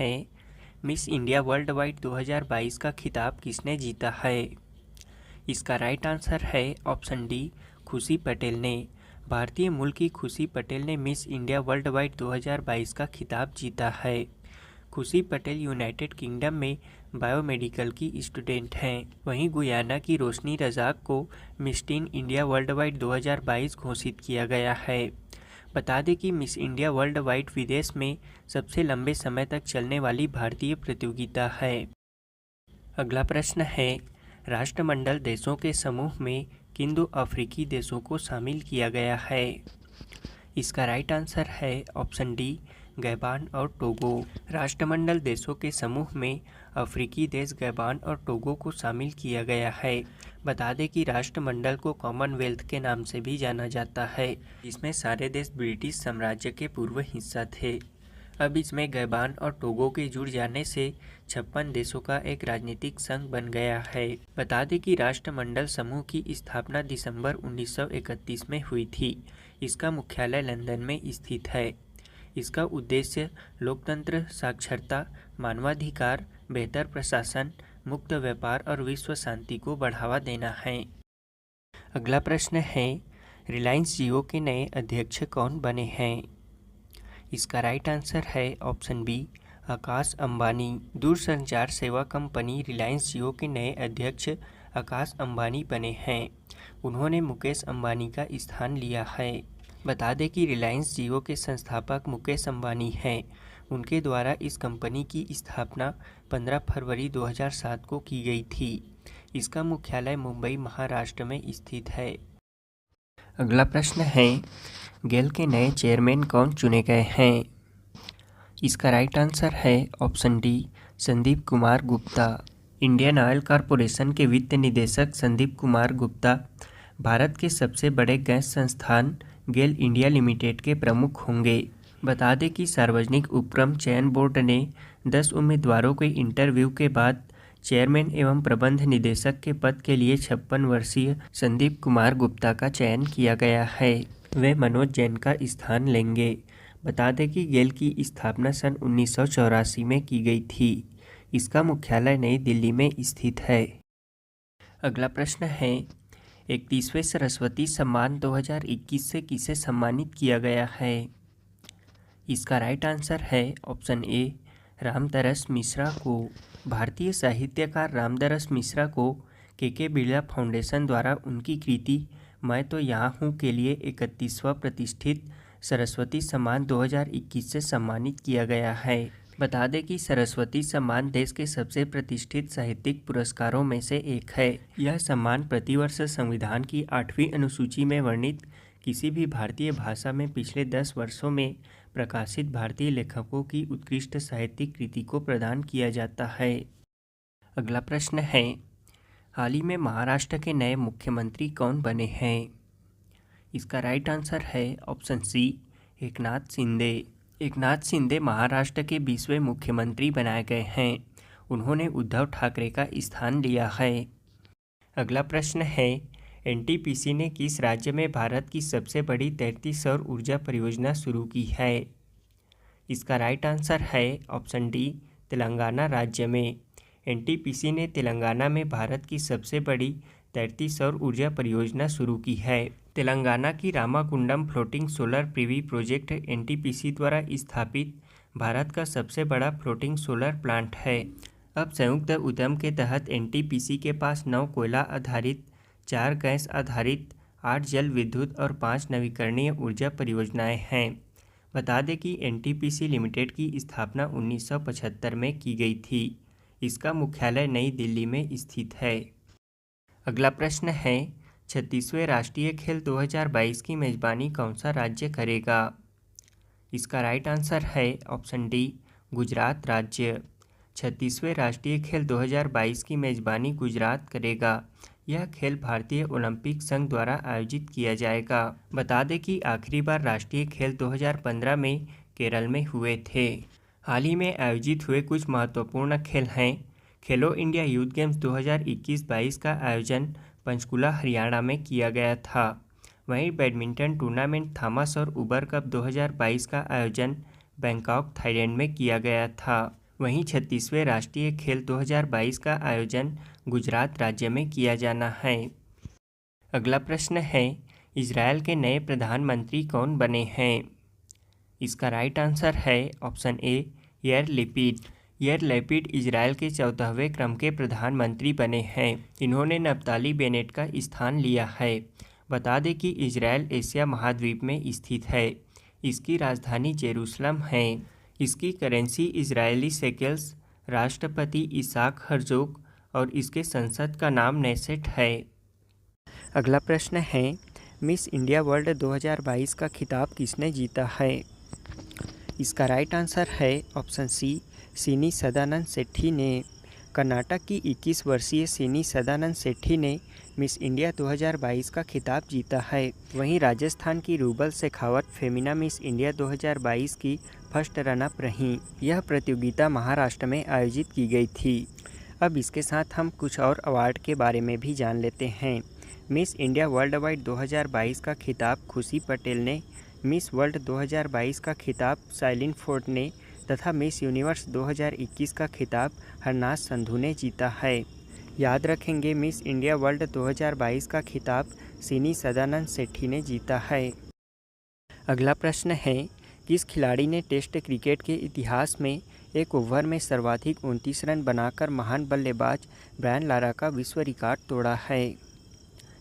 है, miss India world wide 2022 का खिताब किसने जीता है? इसका राइट आंसर है ऑप्शन डी, खुशी पटेल ने। भारतीय मूल की खुशी पटेल ने मिस इंडिया वर्ल्ड वाइड 2022 का खिताब जीता है। खुशी पटेल यूनाइटेड किंगडम में बायोमेडिकल की स्टूडेंट हैं। वहीं गुयाना की रोशनी रजाक को miss tin India world wide 2022 घोषित किया गया है। बता दें कि मिस इंडिया वर्ल्ड वाइड विदेश में सबसे लंबे समय तक चलने वाली भारतीय प्रतियोगिता है। अगला प्रश्न है, राष्ट्रमंडल देशों के समूह में किन दो अफ्रीकी देशों को शामिल किया गया है? इसका राइट आंसर है ऑप्शन डी, गैबान और टोगो। राष्ट्रमंडल देशों के समूह में अफ्रीकी देश गैबान और टोगो को शामिल किया गया है। बता दें कि राष्ट्रमंडल को कॉमनवेल्थ के नाम से भी जाना जाता है, जिसमें सारे देश ब्रिटिश साम्राज्य के पूर्व हिस्सा थे। अब इसमें गैबान और टोगो के जुड़ जाने से 56 देशों का एक राजनीतिक संघ बन गया है। बता दें कि राष्ट्रमंडल समूह की स्थापना दिसंबर 1931 में हुई थी। इसका मुख्यालय लंदन में स्थित है। इसका उद्देश्य लोकतंत्र, साक्षरता, मानवाधिकार, बेहतर प्रशासन, मुक्त व्यापार और विश्व शांति को बढ़ावा देना है। अगला प्रश्न है, रिलायंस जियो के नए अध्यक्ष कौन बने हैं? इसका राइट आंसर है ऑप्शन बी, आकाश अंबानी। दूरसंचार सेवा कंपनी रिलायंस जियो के नए अध्यक्ष आकाश अंबानी बने हैं। उन्होंने मुकेश अंबानी का स्थान लिया है। बता दें कि रिलायंस जियो के संस्थापक मुकेश अंबानी हैं। उनके द्वारा इस कंपनी की स्थापना 15 फरवरी 2007 को की गई थी। इसका मुख्यालय मुंबई, महाराष्ट्र में स्थित है। अगला प्रश्न है, गेल के नए चेयरमैन कौन चुने गए हैं? इसका राइट आंसर है option D, Sandeep Kumar Gupta. Indian oil corporation के वित्त निदेशक संदीप कुमार गुप्ता भारत के सबसे बड़े गैस संस्थान गेल इंडिया लिमिटेड के प्रमुख होंगे। बता दें कि सार्वजनिक उपक्रम चयन बोर्ड ने 10 उम्मीदवारों के इंटरव्यू के बाद चेयरमैन एवं प्रबंध निदेशक के पद के लिए 56 वर्षीय संदीप कुमार गुप्ता का चयन किया गया है। वे मनोज जैन का स्थान लेंगे। बता दें कि गेल की स्थापना सन 1984 में की गई थी। इसका मुख्यालय नई दिल्ली में स्थित है। अगला प्रश्न है, 31वें सरस्वती सम्मान 2021 से किसे सम्मानित किया गया है? इसका राइट आंसर है ऑप्शन ए, रामदरस मिश्रा को। भारतीय साहित्यकार रामदरस मिश्रा को के बिरला फाउंडेशन द्वारा उनकी कृति मैं तो यहाँ हूँ के लिए 31वां प्रतिष्ठित सरस्वती सम्मान 2021 से सम्मानित किया गया है। बता दें कि सरस्वती सम्मान देश के सबसे प्रतिष्ठित साहित्यिक पुरस्कारों में से एक है। यह सम्मान प्रतिवर्ष संविधान की 8वीं अनुसूची में वर्णित किसी भी भारतीय भाषा में पिछले 10 वर्षों में प्रकाशित भारतीय लेखकों की उत्कृष्ट साहित्यिक कृति को प्रदान किया जाता है। अगला प्रश्न है, हाल ही में महाराष्ट्र के नए मुख्यमंत्री कौन बने हैं? इसका राइट आंसर है ऑप्शन सी, एकनाथ शिंदे। एकनाथ शिंदे महाराष्ट्र के 20वें मुख्यमंत्री बनाए गए हैं। उन्होंने उद्धव ठाकरे का स्थान लिया है। अगला प्रश्न है, एनटीपीसी ने किस राज्य में भारत की सबसे बड़ी तैरती सौर ऊर्जा परियोजना शुरू की है? इसका राइट आंसर है ऑप्शन डी, तेलंगाना राज्य में। एनटीपीसी ने तेलंगाना में भारत की सबसे बड़ी तैरती सौर ऊर्जा परियोजना शुरू की है। तेलंगाना की Ramagundam floating solar PV project NTPC द्वारा स्थापित भारत का सबसे बड़ा फ्लोटिंग सोलर प्लांट है। अब संयुक्त उद्यम के तहत एनटीपीसी के पास 9 कोयला आधारित, 4 गैस आधारित, 8 जल विद्युत और 5 नवीकरणीय ऊर्जा परियोजनाएं हैं। बता दें कि एनटीपीसी लिमिटेड की स्थापना 1975 में की गई थी। इसका मुख्यालय नई दिल्ली में स्थित है। अगला प्रश्न है, 36वें राष्ट्रीय खेल 2022 की मेजबानी कौन सा राज्य करेगा? इसका राइट आंसर है ऑप्शन डी, गुजरात राज्य। 36वें राष्ट्रीय खेल 2022 की मेजबानी गुजरात करेगा। यह खेल भारतीय ओलंपिक संघ द्वारा आयोजित किया जाएगा। बता दें कि आखिरी बार राष्ट्रीय खेल 2015 में केरल में हुए थे। हाल ही में आयोजित हुए कुछ महत्वपूर्ण खेल हैं। खेलो इंडिया यूथ गेम्स 2021-22 का आयोजन पंचकुला हरियाणा में किया गया था। वहीं बैडमिंटन टूर्नामेंट थॉमस और उबर कप 2022 का आयोजन बैंकॉक थाईलैंड में किया गया था। वहीं 36वें राष्ट्रीय खेल 2022 का आयोजन गुजरात राज्य में किया जाना है। अगला प्रश्न है, इजरायल के नए प्रधानमंत्री कौन बने हैं? इसका राइट आंसर है ऑप्शन ए यार लैपिड। यार लैपिड इजरायल के 14वें क्रम के प्रधानमंत्री बने हैं। इन्होंने नफ्ताली बेनेट का स्थान लिया है। बता दें कि इजरायल एशिया महाद्वीप में स्थित है। इसकी राजधानी जेरूसलम है। इसकी करेंसी इजरायली शेकेल्स, राष्ट्रपति इसाक हर्जोग और इसके संसद का नाम नेसेट है। अगला प्रश्न है, मिस इंडिया वर्ल्ड 2022 का खिताब किसने जीता है? इसका राइट आंसर है ऑप्शन सी सिनी सदानंद सेठी ने। कर्नाटक की 21 वर्षीय सिनी सदानंद सेठी ने मिस इंडिया 2022 का खिताब जीता है। वहीं राजस्थान की rouble Shekhawat Femina miss India 2022 की फर्स्ट रनअप रहीं। यह प्रतियोगिता महाराष्ट्र में आयोजित की गई थी। अब इसके साथ हम कुछ और अवार्ड के बारे में भी जान लेते हैं। मिस इंडिया वर्ल्ड वाइड 2022 का खिताब खुशी पटेल ने, मिस वर्ल्ड 2022 का खिताब साइलिन फोर्ड ने तथा मिस यूनिवर्स 2021 का खिताब हरनाज संधू ने जीता है। याद रखेंगे, मिस इंडिया वर्ल्ड 2022 का खिताब सिनी सदानंद सेठी ने जीता है। अगला प्रश्न है, किस खिलाड़ी ने टेस्ट क्रिकेट के इतिहास में एक ओवर में सर्वाधिक 29 रन बनाकर महान बल्लेबाज ब्रायन लारा का विश्व रिकॉर्ड तोड़ा है?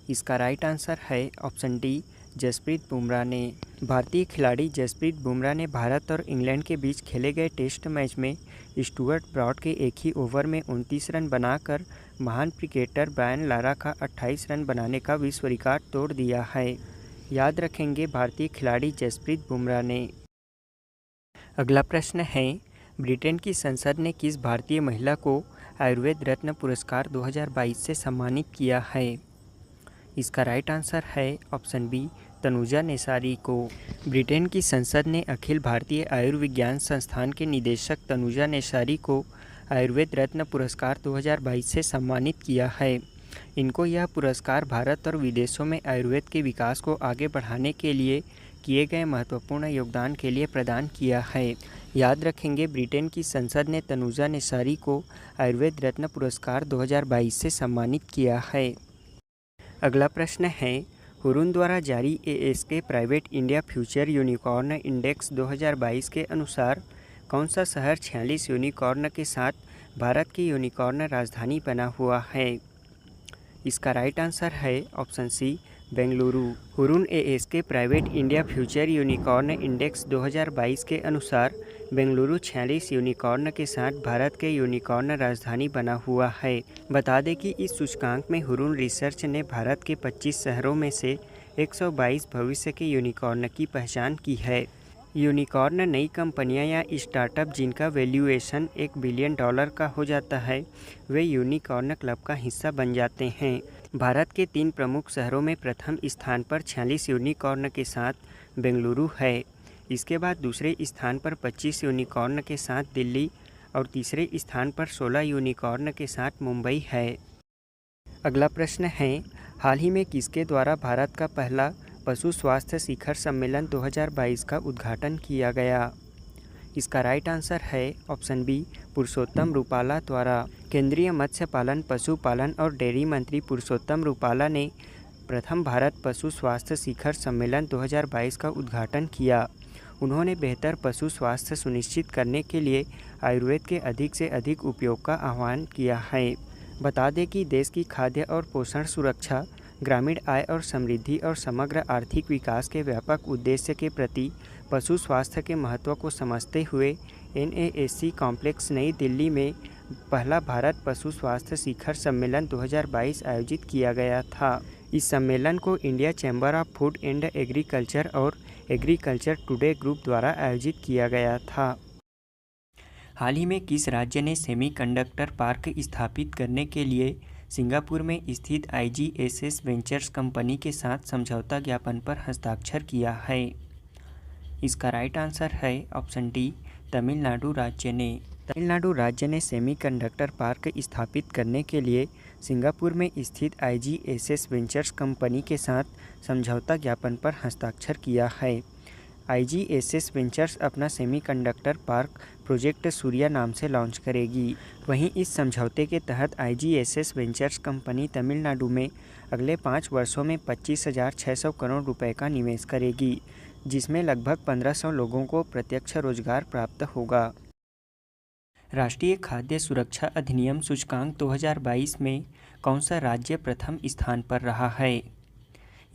इसका राइट आंसर है ऑप्शन डी जसप्रीत बुमराह ने। भारतीय खिलाड़ी जसप्रीत बुमराह ने भारत और इंग्लैंड के बीच खेले गए टेस्ट मैच में स्टुअर्ट ब्रॉड के एक ही ओवर में 29 रन बनाकर महान क्रिकेटर ब्रायन लारा का 28 रन बनाने का विश्व रिकॉर्ड तोड़ दिया है। याद रखेंगे, भारतीय खिलाड़ी जसप्रीत बुमराह ने। अगला प्रश्न है, ब्रिटेन की संसद ने किस भारतीय महिला को आयुर्वेद रत्न पुरस्कार 2022 से सम्मानित किया है? इसका राइट आंसर है ऑप्शन बी तनुजा नेसारी को। ब्रिटेन की संसद ने अखिल भारतीय आयुर्विज्ञान संस्थान के निदेशक तनुजा नेसारी को आयुर्वेद रत्न पुरस्कार 2022 से सम्मानित किया है। इनको यह पुरस्कार भारत और विदेशों में आयुर्वेद के विकास को आगे बढ़ाने के लिए किए गए महत्वपूर्ण योगदान के लिए प्रदान किया है। याद रखेंगे, ब्रिटेन की संसद ने तनुजा नेसारी को आयुर्वेद रत्न पुरस्कार 2022 से सम्मानित किया है। अगला प्रश्न है, हुरून द्वारा जारी ASK private India future unicorn index 2022 के अनुसार कौन सा शहर 46 यूनिकॉर्न के साथ भारत की यूनिकॉर्न राजधानी बना हुआ है? इसका राइट आंसर है option C Bengaluru. Hurun ASK private India future unicorn index 2022 के अनुसार बेंगलुरु 46 यूनिकॉर्न के साथ भारत के यूनिकॉर्न राजधानी बना हुआ है। बता दें कि इस सूचकांक में हुरून रिसर्च ने भारत के 25 शहरों में से 122 भविष्य के यूनिकॉर्न की पहचान की है। यूनिकॉर्न नई कंपनियां या स्टार्टअप जिनका वैल्यूएशन $1 बिलियन का हो जाता है, वे यूनिकॉर्न क्लब का हिस्सा बन जाते हैं। भारत के 3 प्रमुख शहरों में प्रथम स्थान पर 46 यूनिकॉर्न के साथ बेंगलुरु है। इसके बाद दूसरे स्थान पर 25 यूनिकॉर्न के साथ दिल्ली और तीसरे स्थान पर 16 यूनिकॉर्न के साथ मुंबई है। अगला प्रश्न है, हाल ही में किसके द्वारा भारत का पहला पशु स्वास्थ्य शिखर सम्मेलन 2022 का उद्घाटन किया गया? इसका राइट आंसर है ऑप्शन बी पुरुषोत्तम रूपाला द्वारा। केंद्रीय मत्स्य पालन, पशुपालन और डेयरी मंत्री पुरुषोत्तम रूपाला ने प्रथम भारत पशु स्वास्थ्य शिखर सम्मेलन 2022 का उद्घाटन किया। उन्होंने बेहतर पशु स्वास्थ्य सुनिश्चित करने के लिए आयुर्वेद के अधिक से अधिक उपयोग का आह्वान किया है। बता दें कि देश की खाद्य और पोषण सुरक्षा, ग्रामीण आय और समृद्धि और समग्र आर्थिक विकास के व्यापक उद्देश्य के प्रति पशु स्वास्थ्य के महत्व को समझते हुए NASC कॉम्प्लेक्स नई दिल्ली में पहला भारत पशु स्वास्थ्य शिखर सम्मेलन 2022 आयोजित किया गया था। इस सम्मेलन को India chamber of food and agriculture और एग्रीकल्चर टुडे ग्रुप द्वारा आयोजित किया गया था। हाल ही में किस राज्य ने सेमीकंडक्टर पार्क स्थापित करने के लिए सिंगापुर में स्थित IGSS वेंचर्स कंपनी के साथ समझौता ज्ञापन पर हस्ताक्षर किया है? इसका राइट आंसर है ऑप्शन डी तमिलनाडु राज्य ने। तमिलनाडु राज्य ने सेमीकंडक्टर पार्क स्थापित करने के लिए सिंगापुर में स्थित IGSS वेंचर्स कंपनी के साथ समझौता ज्ञापन पर हस्ताक्षर किया है। IGSS वेंचर्स अपना सेमीकंडक्टर पार्क प्रोजेक्ट सूर्या नाम से लॉन्च करेगी। वहीं इस समझौते के तहत IGSS वेंचर्स कंपनी तमिलनाडु में अगले 5 वर्षों में 25,600 करोड़ रुपए का निवेश करेगी, जिसमें लगभग 1,500 लोगों को प्रत्यक्ष रोजगार प्राप्त होगा। राष्ट्रीय खाद्य सुरक्षा अधिनियम सूचकांक 2022 में कौन सा राज्य प्रथम स्थान पर रहा है?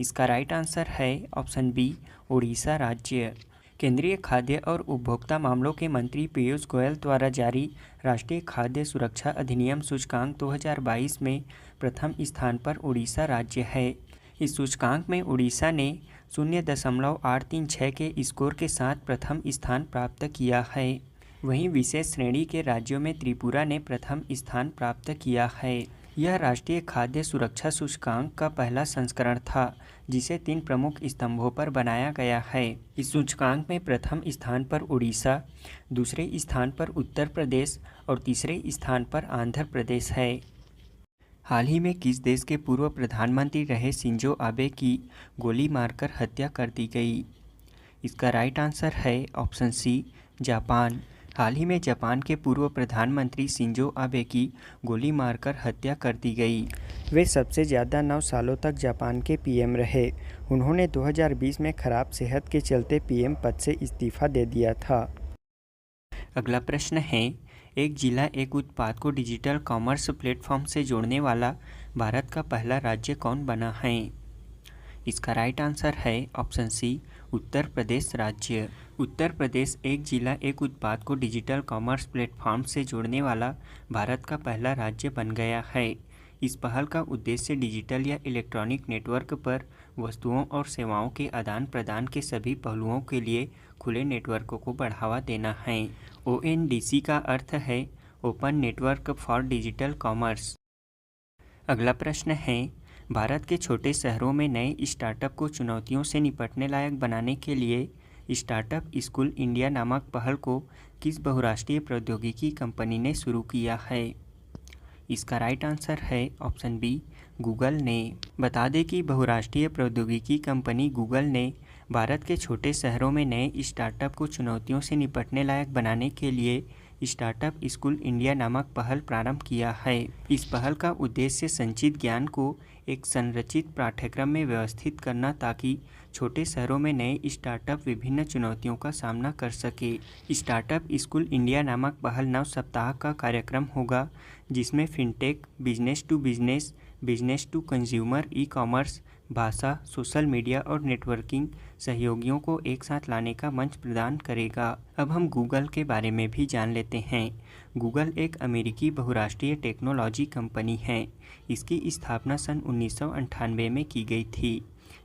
इसका राइट आंसर है ऑप्शन बी, उड़ीसा राज्य। केंद्रीय खाद्य और उपभोक्ता मामलों के मंत्री पीयूष गोयल द्वारा जारी राष्ट्रीय खाद्य सुरक्षा अधिनियम सूचकांक 2022 में प्रथम स्थान पर उड़ीसा राज्य है। इस सूचकांक में उड़ीसा ने 0.836 के स्कोर के साथ प्रथम स्थान प्राप्त किया है। वहीं विशेष श्रेणी के राज्यों में त्रिपुरा ने प्रथम स्थान प्राप्त किया है। यह राष्ट्रीय खाद्य सुरक्षा सूचकांक का पहला संस्करण था, जिसे 3 प्रमुख स्तंभों पर बनाया गया है। इस सूचकांक में प्रथम स्थान पर उड़ीसा, दूसरे स्थान पर उत्तर प्रदेश और तीसरे स्थान पर आंध्र प्रदेश है। हाल ही में किस देश के पूर्व प्रधानमंत्री रहे शिंजो आबे की गोली मारकर हत्या कर दी गई? इसका राइट आंसर है ऑप्शन सी, जापान। हाल ही में जापान के पूर्व प्रधानमंत्री शिंजो आबे की गोली मारकर हत्या कर दी गई। वे सबसे ज़्यादा 9 सालों तक जापान के PM रहे। उन्होंने 2020 में खराब सेहत के चलते PM पद से इस्तीफा दे दिया था। अगला प्रश्न है, एक जिला एक उत्पाद को डिजिटल कॉमर्स प्लेटफॉर्म से जोड़ने वाला भारत का पहला राज्य कौन बना है? इसका राइट आंसर है ऑप्शन सी, उत्तर प्रदेश राज्य। उत्तर प्रदेश एक जिला एक उत्पाद को डिजिटल कॉमर्स प्लेटफॉर्म से जोड़ने वाला भारत का पहला राज्य बन गया है। इस पहल का उद्देश्य डिजिटल या इलेक्ट्रॉनिक नेटवर्क पर वस्तुओं और सेवाओं के आदान प्रदान के सभी पहलुओं के लिए खुले नेटवर्क को बढ़ावा देना है। ONDC का अर्थ है open network for digital commerce. अगला प्रश्न है, भारत के छोटे शहरों में नए स्टार्टअप को चुनौतियों से निपटने लायक बनाने के लिए स्टार्टअप स्कूल इंडिया नामक पहल को किस बहुराष्ट्रीय प्रौद्योगिकी कंपनी ने शुरू किया है? इसका राइट आंसर है ऑप्शन बी, गूगल ने। बता दें कि बहुराष्ट्रीय प्रौद्योगिकी कंपनी गूगल ने भारत के छोटे शहरों में नए स्टार्टअप को चुनौतियों से निपटने लायक बनाने के लिए स्टार्टअप स्कूल इंडिया नामक पहल प्रारंभ किया है। इस पहल का उद्देश्य संचित ज्ञान को एक संरचित पाठ्यक्रम में व्यवस्थित करना, ताकि छोटे शहरों में नए स्टार्टअप विभिन्न चुनौतियों का सामना कर सके। स्टार्टअप स्कूल इंडिया नामक पहल 9 सप्ताह का कार्यक्रम होगा, जिसमें fintech, business to business, business to consumer, e-commerce, भाषा, सोशल मीडिया और नेटवर्किंग सहयोगियों को एक साथ लाने का मंच प्रदान करेगा। अब हम गूगल के बारे में भी जान लेते हैं। गूगल एक अमेरिकी बहुराष्ट्रीय टेक्नोलॉजी कंपनी है। इसकी स्थापना सन 1998 में की गई थी।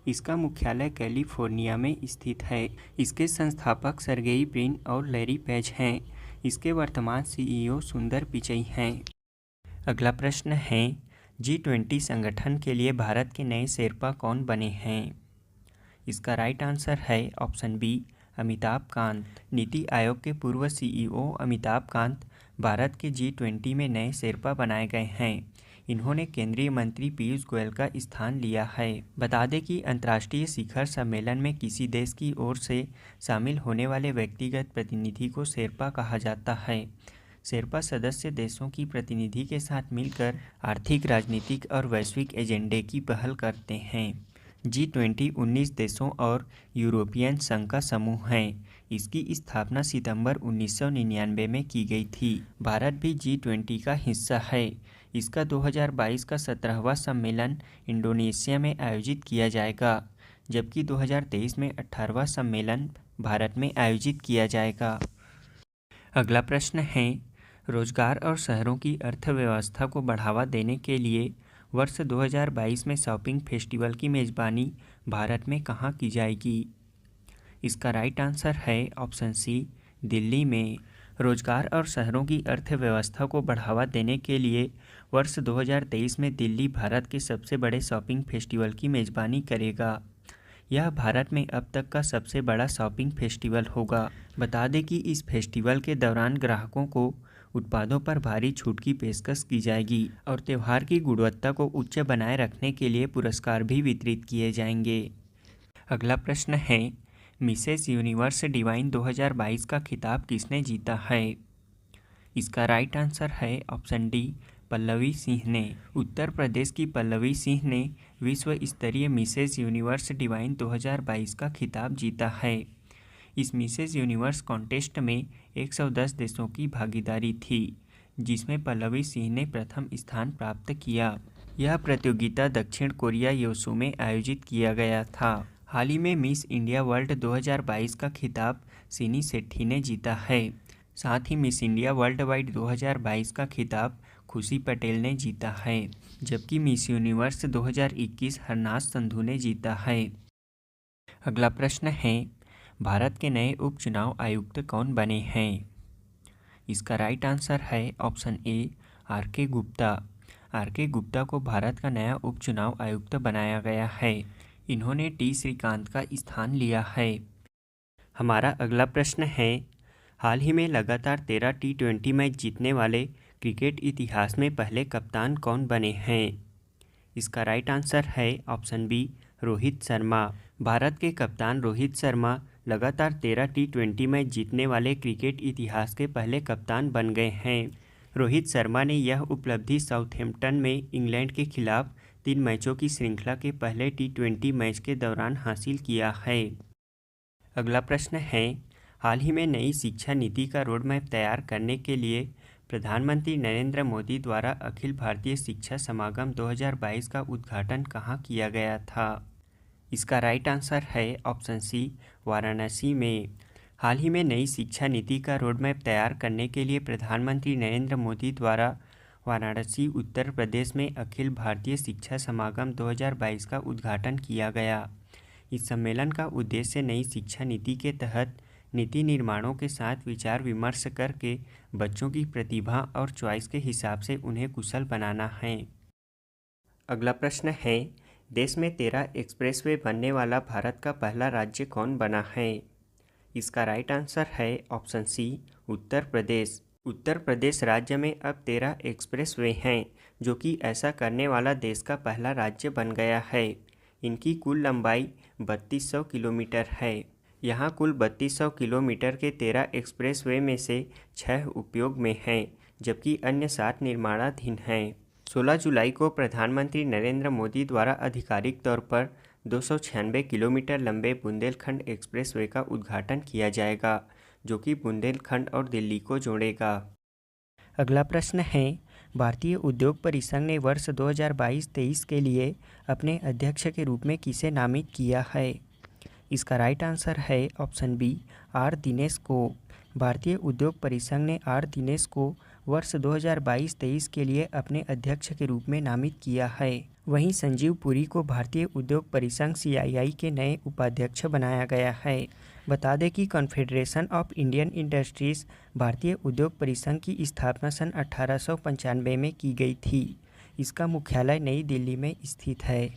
इसका मुख्यालय कैलिफोर्निया में स्थित है। इसके संस्थापक सर्गेई ब्रिन और लैरी पेज हैं। इसके वर्तमान CEO सुंदर पिचई हैं। अगला प्रश्न है, G20 संगठन के लिए भारत के नए शेरपा कौन बने हैं? इसका राइट आंसर है ऑप्शन बी, अमिताभ कांत। नीति आयोग के पूर्व CEO अमिताभ कांत भारत के G20 में नए शेरपा बनाए गए हैं। इन्होंने केंद्रीय मंत्री पीयूष गोयल का स्थान लिया है। बता दें कि अंतर्राष्ट्रीय शिखर सम्मेलन में किसी देश की ओर से शामिल होने वाले व्यक्तिगत प्रतिनिधि को शेरपा कहा जाता है। शेरपा सदस्य देशों की प्रतिनिधि के साथ मिलकर आर्थिक, राजनीतिक और वैश्विक एजेंडे की पहल करते हैं। G20 19 देशों और यूरोपियन संघ का समूह है। इसकी स्थापना सितंबर 1999 में की गई थी। भारत भी G20 का हिस्सा है। इसका 2022 का 17वां सम्मेलन इंडोनेशिया में आयोजित किया जाएगा, जबकि 2023 में 18वां सम्मेलन भारत में आयोजित किया जाएगा। अगला प्रश्न है, रोजगार और शहरों की अर्थव्यवस्था को बढ़ावा देने के लिए वर्ष 2022 में शॉपिंग फेस्टिवल की मेज़बानी भारत में कहाँ की जाएगी? इसका राइट आंसर है ऑप्शन सी, दिल्ली में। रोजगार और शहरों की अर्थव्यवस्था को बढ़ावा देने के लिए वर्ष 2023 में दिल्ली भारत के सबसे बड़े शॉपिंग फेस्टिवल की मेज़बानी करेगा। यह भारत में अब तक का सबसे बड़ा शॉपिंग फेस्टिवल होगा। बता दें कि इस फेस्टिवल के दौरान ग्राहकों को उत्पादों पर भारी छूट की पेशकश की जाएगी और त्यौहार की गुणवत्ता को उच्च बनाए रखने के लिए पुरस्कार भी वितरित किए जाएंगे। अगला प्रश्न है, मिसेस यूनिवर्स डिवाइन 2022 का खिताब किसने जीता है? इसका राइट आंसर है ऑप्शन डी, पल्लवी सिंह ने। उत्तर प्रदेश की पल्लवी सिंह ने विश्व स्तरीय मिसेस यूनिवर्स डिवाइन 2022 का खिताब जीता है। इस मिसेस यूनिवर्स कॉन्टेस्ट में 110 देशों की भागीदारी थी, जिसमें पल्लवी सिंह ने प्रथम स्थान प्राप्त किया। यह प्रतियोगिता दक्षिण कोरिया योसू में आयोजित किया गया था। हाल ही में मिस इंडिया वर्ल्ड 2022 का खिताब सिनी सेट्टी ने जीता है। साथ ही मिस इंडिया वर्ल्ड वाइड 2022 का खिताब खुशी पटेल ने जीता है, जबकि मिस यूनिवर्स 2021 हरनाज संधू ने जीता है। अगला प्रश्न है, भारत के नए उपचुनाव आयुक्त कौन बने हैं? इसका राइट आंसर है option A, R K. Gupta. R K. Gupta को भारत का नया उपचुनाव आयुक्त बनाया गया है। इन्होंने टी श्रीकांत का स्थान लिया है। हमारा अगला प्रश्न है, हाल ही में लगातार 13 T20 मैच जीतने वाले क्रिकेट इतिहास में पहले कप्तान कौन बने हैं? इसका राइट आंसर है ऑप्शन बी, रोहित शर्मा। भारत के कप्तान रोहित शर्मा लगातार 13 T20 मैच जीतने वाले क्रिकेट इतिहास के पहले कप्तान बन गए हैं। रोहित शर्मा ने यह उपलब्धि साउथहैम्पटन में इंग्लैंड के खिलाफ 3 मैचों की श्रृंखला के पहले T20 मैच के दौरान हासिल किया है। अगला प्रश्न है, हाल ही में नई शिक्षा नीति का रोड मैप तैयार करने के लिए प्रधानमंत्री नरेंद्र मोदी द्वारा अखिल भारतीय शिक्षा समागम 2022 का उद्घाटन कहाँ किया गया था? इसका राइट आंसर है ऑप्शन सी, वाराणसी में। हाल ही में नई शिक्षा नीति का रोड मैप तैयार करने के लिए प्रधानमंत्री नरेंद्र मोदी द्वारा वाराणसी, उत्तर प्रदेश में अखिल भारतीय शिक्षा समागम 2022 का उद्घाटन किया गया। इस सम्मेलन का उद्देश्य नई शिक्षा नीति के तहत नीति निर्माणों के साथ विचार विमर्श करके बच्चों की प्रतिभा और चॉइस के हिसाब से उन्हें कुशल बनाना है। अगला प्रश्न है, देश में 13 एक्सप्रेसवे बनने वाला भारत का पहला राज्य कौन बना है? इसका राइट आंसर है ऑप्शन सी, उत्तर प्रदेश। उत्तर प्रदेश राज्य में अब 13 एक्सप्रेसवे हैं, जो कि ऐसा करने वाला देश का पहला राज्य बन गया है। इनकी कुल लंबाई 3200 किलोमीटर है। यहाँ कुल 3200 किलोमीटर के 13 एक्सप्रेसवे में से 6 उपयोग में हैं, जबकि अन्य 7 निर्माणाधीन हैं। 16 जुलाई को प्रधानमंत्री नरेंद्र मोदी द्वारा आधिकारिक तौर पर 296 किलोमीटर लंबे बुंदेलखंड एक्सप्रेसवे का उद्घाटन किया जाएगा, जो कि बुंदेलखंड और दिल्ली को जोड़ेगा। अगला प्रश्न है, भारतीय उद्योग परिसंघ ने वर्ष 2022-23 के लिए अपने अध्यक्ष के रूप में किसे नामित किया है? इसका राइट आंसर है ऑप्शन बी, आर दिनेश को। भारतीय उद्योग परिसंघ ने आर दिनेश को वर्ष 2022-23 के लिए अपने अध्यक्ष के रूप में नामित किया है। वहीं संजीव पुरी को भारतीय उद्योग परिसंघ CII के नए उपाध्यक्ष बनाया गया है। बता दें कि कॉन्फेडरेशन ऑफ इंडियन इंडस्ट्रीज भारतीय उद्योग परिसंघ की स्थापना सन 1895 में की गई थी। इसका मुख्यालय नई दिल्ली में स्थित है।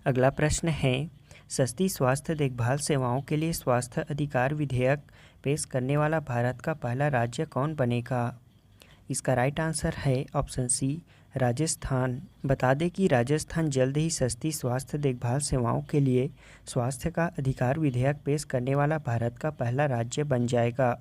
अगला प्रश्न है, सस्ती स्वास्थ्य देखभाल सेवाओं के लिए स्वास्थ्य अधिकार विधेयक पेश करने वाला भारत का पहला राज्य कौन बनेगा? इसका राइट आंसर है ऑप्शन सी, राजस्थान। बता दें कि राजस्थान जल्द ही सस्ती स्वास्थ्य देखभाल सेवाओं के लिए स्वास्थ्य का अधिकार विधेयक पेश करने वाला भारत का पहला राज्य बन जाएगा।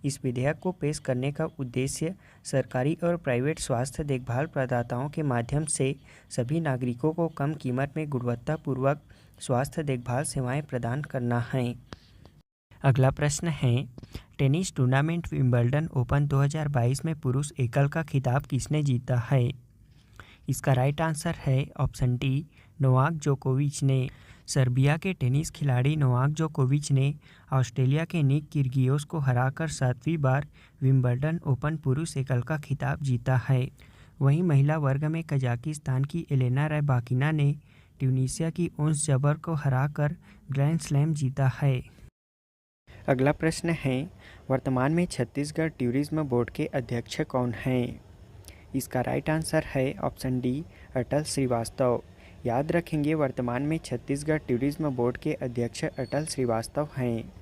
इस विधेयक को पेश करने का उद्देश्य सरकारी और प्राइवेट स्वास्थ्य देखभाल प्रदाताओं के माध्यम से सभी नागरिकों को कम कीमत में गुणवत्तापूर्वक स्वास्थ्य देखभाल सेवाएं प्रदान करना है। अगला प्रश्न है, टेनिस टूर्नामेंट विंबलडन ओपन 2022 में पुरुष एकल का खिताब किसने जीता है? इसका राइट आंसर है ऑप्शन डी, नोवाक जोकोविच ने। सर्बिया के टेनिस खिलाड़ी नोवाक जोकोविच ने ऑस्ट्रेलिया के निक किर्गियोस को हराकर 7वीं बार विंबलडन ओपन पुरुष एकल का खिताब जीता है। वहीं महिला वर्ग में कजाकिस्तान की एलेना रैबाकिना ने ट्यूनीशिया की ओंस जबर को हराकर ग्रैंड स्लैम जीता है। अगला प्रश्न है, वर्तमान में छत्तीसगढ़ टूरिज्म बोर्ड के अध्यक्ष कौन हैं? इसका राइट आंसर है ऑप्शन डी, अटल श्रीवास्तव। याद रखेंगे, वर्तमान में छत्तीसगढ़ टूरिज्म बोर्ड के अध्यक्ष अटल श्रीवास्तव हैं।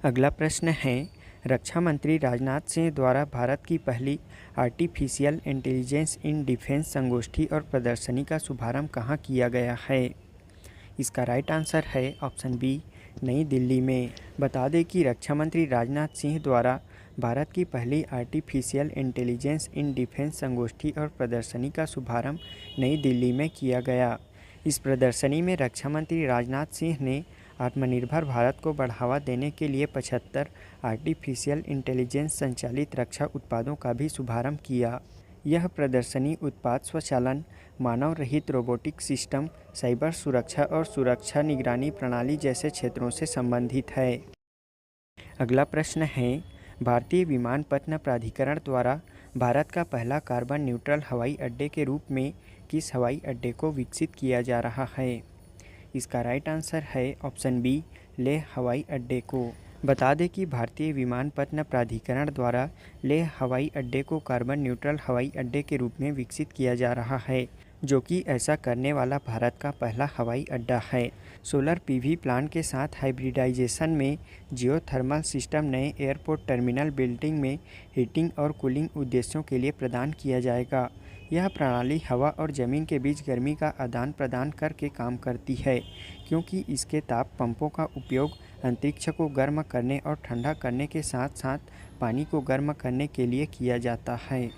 अगला प्रश्न है, रक्षा मंत्री राजनाथ सिंह द्वारा भारत की पहली आर्टिफिशियल इंटेलिजेंस इन डिफेंस संगोष्ठी और प्रदर्शनी का शुभारंभ कहाँ किया गया है? इसका राइट आंसर है ऑप्शन बी, नई दिल्ली में। बता दें कि रक्षा मंत्री राजनाथ सिंह द्वारा भारत की पहली आर्टिफिशियल इंटेलिजेंस इन डिफेंस संगोष्ठी और प्रदर्शनी का शुभारंभ नई दिल्ली में किया गया। इस प्रदर्शनी में रक्षा मंत्री राजनाथ सिंह ने आत्मनिर्भर भारत को बढ़ावा देने के लिए 75 आर्टिफिशियल इंटेलिजेंस संचालित रक्षा उत्पादों का भी शुभारंभ किया। यह प्रदर्शनी उत्पाद स्वचालन, मानव रहित रोबोटिक सिस्टम, साइबर सुरक्षा और सुरक्षा निगरानी प्रणाली जैसे क्षेत्रों से संबंधित है। अगला प्रश्न है, भारतीय विमानपत्तन प्राधिकरण द्वारा भारत का पहला कार्बन न्यूट्रल हवाई अड्डे के रूप में किस हवाई अड्डे को विकसित किया जा रहा है? इसका राइट आंसर है ऑप्शन बी, लेह हवाई अड्डे को। बता दें कि भारतीय विमानपत्तन प्राधिकरण द्वारा लेह हवाई अड्डे को कार्बन न्यूट्रल हवाई अड्डे के रूप में विकसित किया जा रहा है, जो कि ऐसा करने वाला भारत का पहला हवाई अड्डा है। सोलर पीवी प्लांट के साथ हाइब्रिडाइजेशन में जियोथर्मल सिस्टम नए एयरपोर्ट टर्मिनल बिल्डिंग में हीटिंग और कूलिंग उद्देश्यों के लिए प्रदान किया जाएगा। यह प्रणाली हवा और ज़मीन के बीच गर्मी का आदान प्रदान करके काम करती है, क्योंकि इसके ताप पंपों का उपयोग अंतरिक्ष को गर्म करने और ठंडा करने के साथ साथ पानी को गर्म करने के लिए किया जाता है।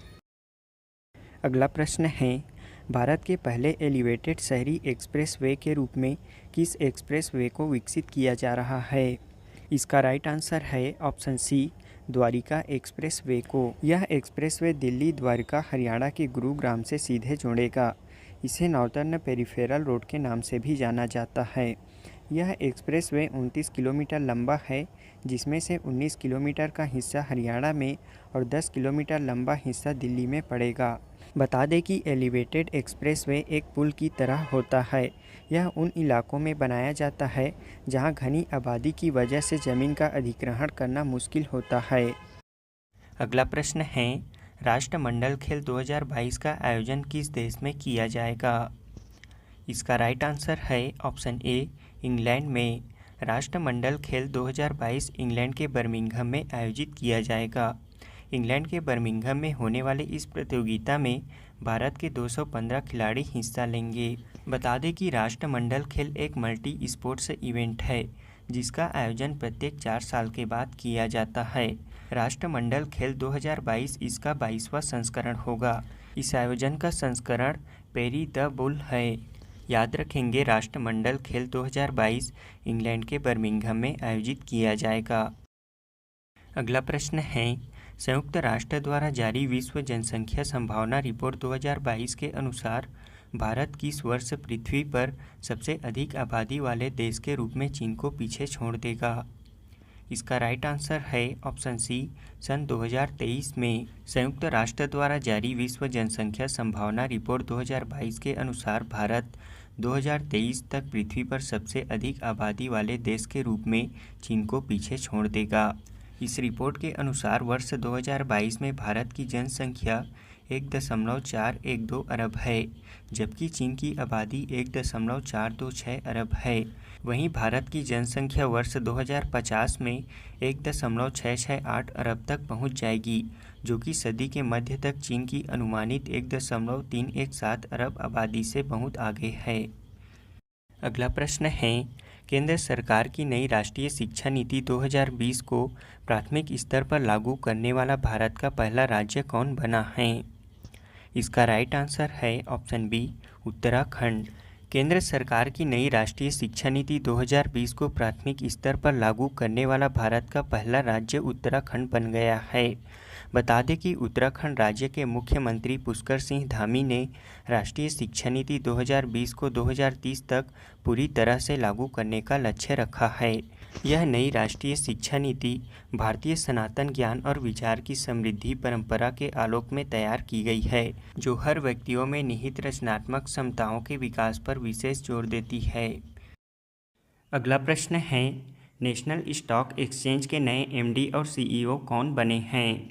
अगला प्रश्न है, भारत के पहले एलिवेटेड शहरी एक्सप्रेसवे के रूप में किस एक्सप्रेसवे को विकसित किया जा रहा है? इसका राइट आंसर है ऑप्शन सी, द्वारिका एक्सप्रेसवे को। यह एक्सप्रेसवे दिल्ली द्वारिका हरियाणा के गुरुग्राम से सीधे जोड़ेगा। इसे नॉर्दर्न पेरिफेरल रोड के नाम से भी जाना जाता है। यह एक्सप्रेसवे 29 किलोमीटर लंबा है, जिसमें से 19 किलोमीटर का हिस्सा हरियाणा में और 10 किलोमीटर लंबा हिस्सा दिल्ली में पड़ेगा। बता दें कि एलिवेटेड एक्सप्रेसवे एक पुल की तरह होता है। यह उन इलाकों में बनाया जाता है जहां घनी आबादी की वजह से ज़मीन का अधिग्रहण करना मुश्किल होता है। अगला प्रश्न है, राष्ट्रमंडल खेल 2022 का आयोजन किस देश में किया जाएगा? इसका राइट आंसर है ऑप्शन ए, इंग्लैंड में। राष्ट्रमंडल खेल 2022 इंग्लैंड के बर्मिंघम में आयोजित किया जाएगा। इंग्लैंड के बर्मिंघम में होने वाले इस प्रतियोगिता में भारत के 215 खिलाड़ी हिस्सा लेंगे। बता दें कि राष्ट्रमंडल खेल एक मल्टी स्पोर्ट्स इवेंट है, जिसका आयोजन प्रत्येक 4 साल के बाद किया जाता है। राष्ट्रमंडल खेल 2022 इसका 22वां संस्करण होगा। इस आयोजन का संस्करण पेरी द बुल है। याद रखेंगे, राष्ट्रमंडल खेल 2022 इंग्लैंड के बर्मिंघम में आयोजित किया जाएगा। अगला प्रश्न है, संयुक्त राष्ट्र द्वारा जारी विश्व जनसंख्या संभावना रिपोर्ट 2022 के अनुसार भारत किस वर्ष पृथ्वी पर सबसे अधिक आबादी वाले देश के रूप में चीन को पीछे छोड़ देगा? इसका राइट आंसर है ऑप्शन सी, सन 2023 में। संयुक्त राष्ट्र द्वारा जारी विश्व जनसंख्या संभावना रिपोर्ट 2022 के अनुसार भारत 2023 तक पृथ्वी पर सबसे अधिक आबादी वाले देश के रूप में चीन को पीछे छोड़ देगा। इस रिपोर्ट के अनुसार वर्ष 2022 में भारत की जनसंख्या 1.412 अरब है, जबकि चीन की आबादी 1.426 अरब है। वहीं भारत की जनसंख्या वर्ष 2050 में 1.668 अरब तक पहुंच जाएगी, जो कि सदी के मध्य तक चीन की अनुमानित 1.317 अरब आबादी से बहुत आगे है। अगला प्रश्न है, केंद्र सरकार की नई राष्ट्रीय शिक्षा नीति 2020 को प्राथमिक स्तर पर लागू करने वाला भारत का पहला राज्य कौन बना है? इसका राइट आंसर है ऑप्शन बी, उत्तराखंड। केंद्र सरकार की नई राष्ट्रीय शिक्षा नीति 2020 को प्राथमिक स्तर पर लागू करने वाला भारत का पहला राज्य उत्तराखंड बन गया है। बता दें कि उत्तराखंड राज्य के मुख्यमंत्री पुष्कर सिंह धामी ने राष्ट्रीय शिक्षा नीति 2020 को 2030 तक पूरी तरह से लागू करने का लक्ष्य रखा है। यह नई राष्ट्रीय शिक्षा नीति भारतीय सनातन ज्ञान और विचार की समृद्धि परंपरा के आलोक में तैयार की गई है, जो हर व्यक्तियों में निहित रचनात्मक क्षमताओं के विकास पर विशेष जोर देती है। अगला प्रश्न है, नेशनल स्टॉक एक्सचेंज के नए एमडी और सीईओ कौन बने हैं?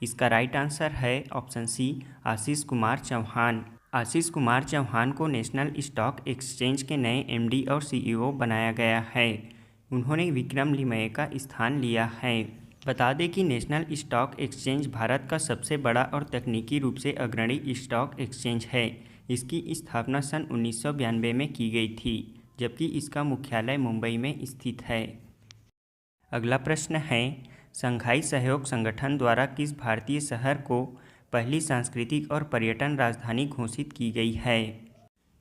इसका राइट आंसर है ऑप्शन सी, आशीष कुमार चौहान। आशीष कुमार चौहान को नेशनल स्टॉक एक्सचेंज के नए एमडी और सीईओ बनाया गया है। उन्होंने विक्रम लिमये का स्थान लिया है। बता दें कि नेशनल स्टॉक एक्सचेंज भारत का सबसे बड़ा और तकनीकी रूप से अग्रणी स्टॉक एक्सचेंज है। इसकी स्थापना सन 1992 में की गई थी, जबकि इसका मुख्यालय मुंबई में स्थित है। अगला प्रश्न है, शंघाई सहयोग संगठन द्वारा किस भारतीय शहर को पहली सांस्कृतिक और पर्यटन राजधानी घोषित की गई है?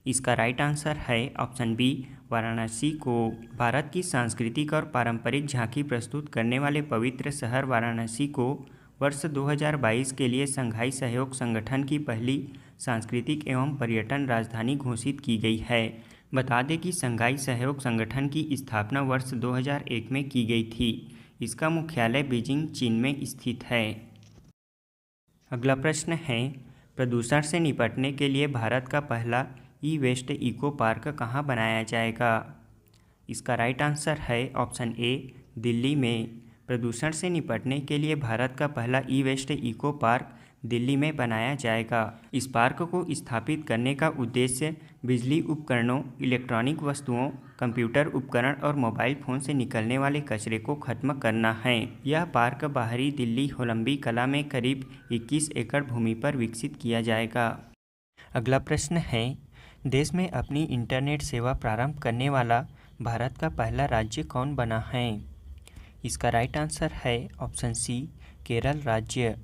इसका राइट आंसर है ऑप्शन बी, वाराणसी को। भारत की सांस्कृतिक और पारंपरिक झांकी प्रस्तुत करने वाले पवित्र शहर वाराणसी को वर्ष 2022 के लिए शंघाई सहयोग संगठन की पहली सांस्कृतिक एवं पर्यटन राजधानी घोषित की गई है। बता दें कि शंघाई सहयोग संगठन की स्थापना वर्ष 2001 में की गई थी। इसका मुख्यालय बीजिंग, चीन में स्थित है। अगला प्रश्न है, प्रदूषण से निपटने के लिए भारत का पहला ई वेस्ट इको पार्क कहाँ बनाया जाएगा? इसका राइट आंसर है ऑप्शन ए, दिल्ली में। प्रदूषण से निपटने के लिए भारत का पहला ई वेस्ट इको पार्क दिल्ली में बनाया जाएगा। इस पार्क को स्थापित करने का उद्देश्य बिजली उपकरणों, इलेक्ट्रॉनिक वस्तुओं, कंप्यूटर उपकरण और मोबाइल फ़ोन से निकलने वाले कचरे को खत्म करना है। यह पार्क बाहरी दिल्ली होलंबी कला में करीब 21 एकड़ भूमि पर विकसित किया जाएगा। अगला प्रश्न है, देश में अपनी इंटरनेट सेवा प्रारंभ करने वाला भारत का पहला राज्य कौन बना है? इसका राइट आंसर है ऑप्शन सी, केरल राज्य।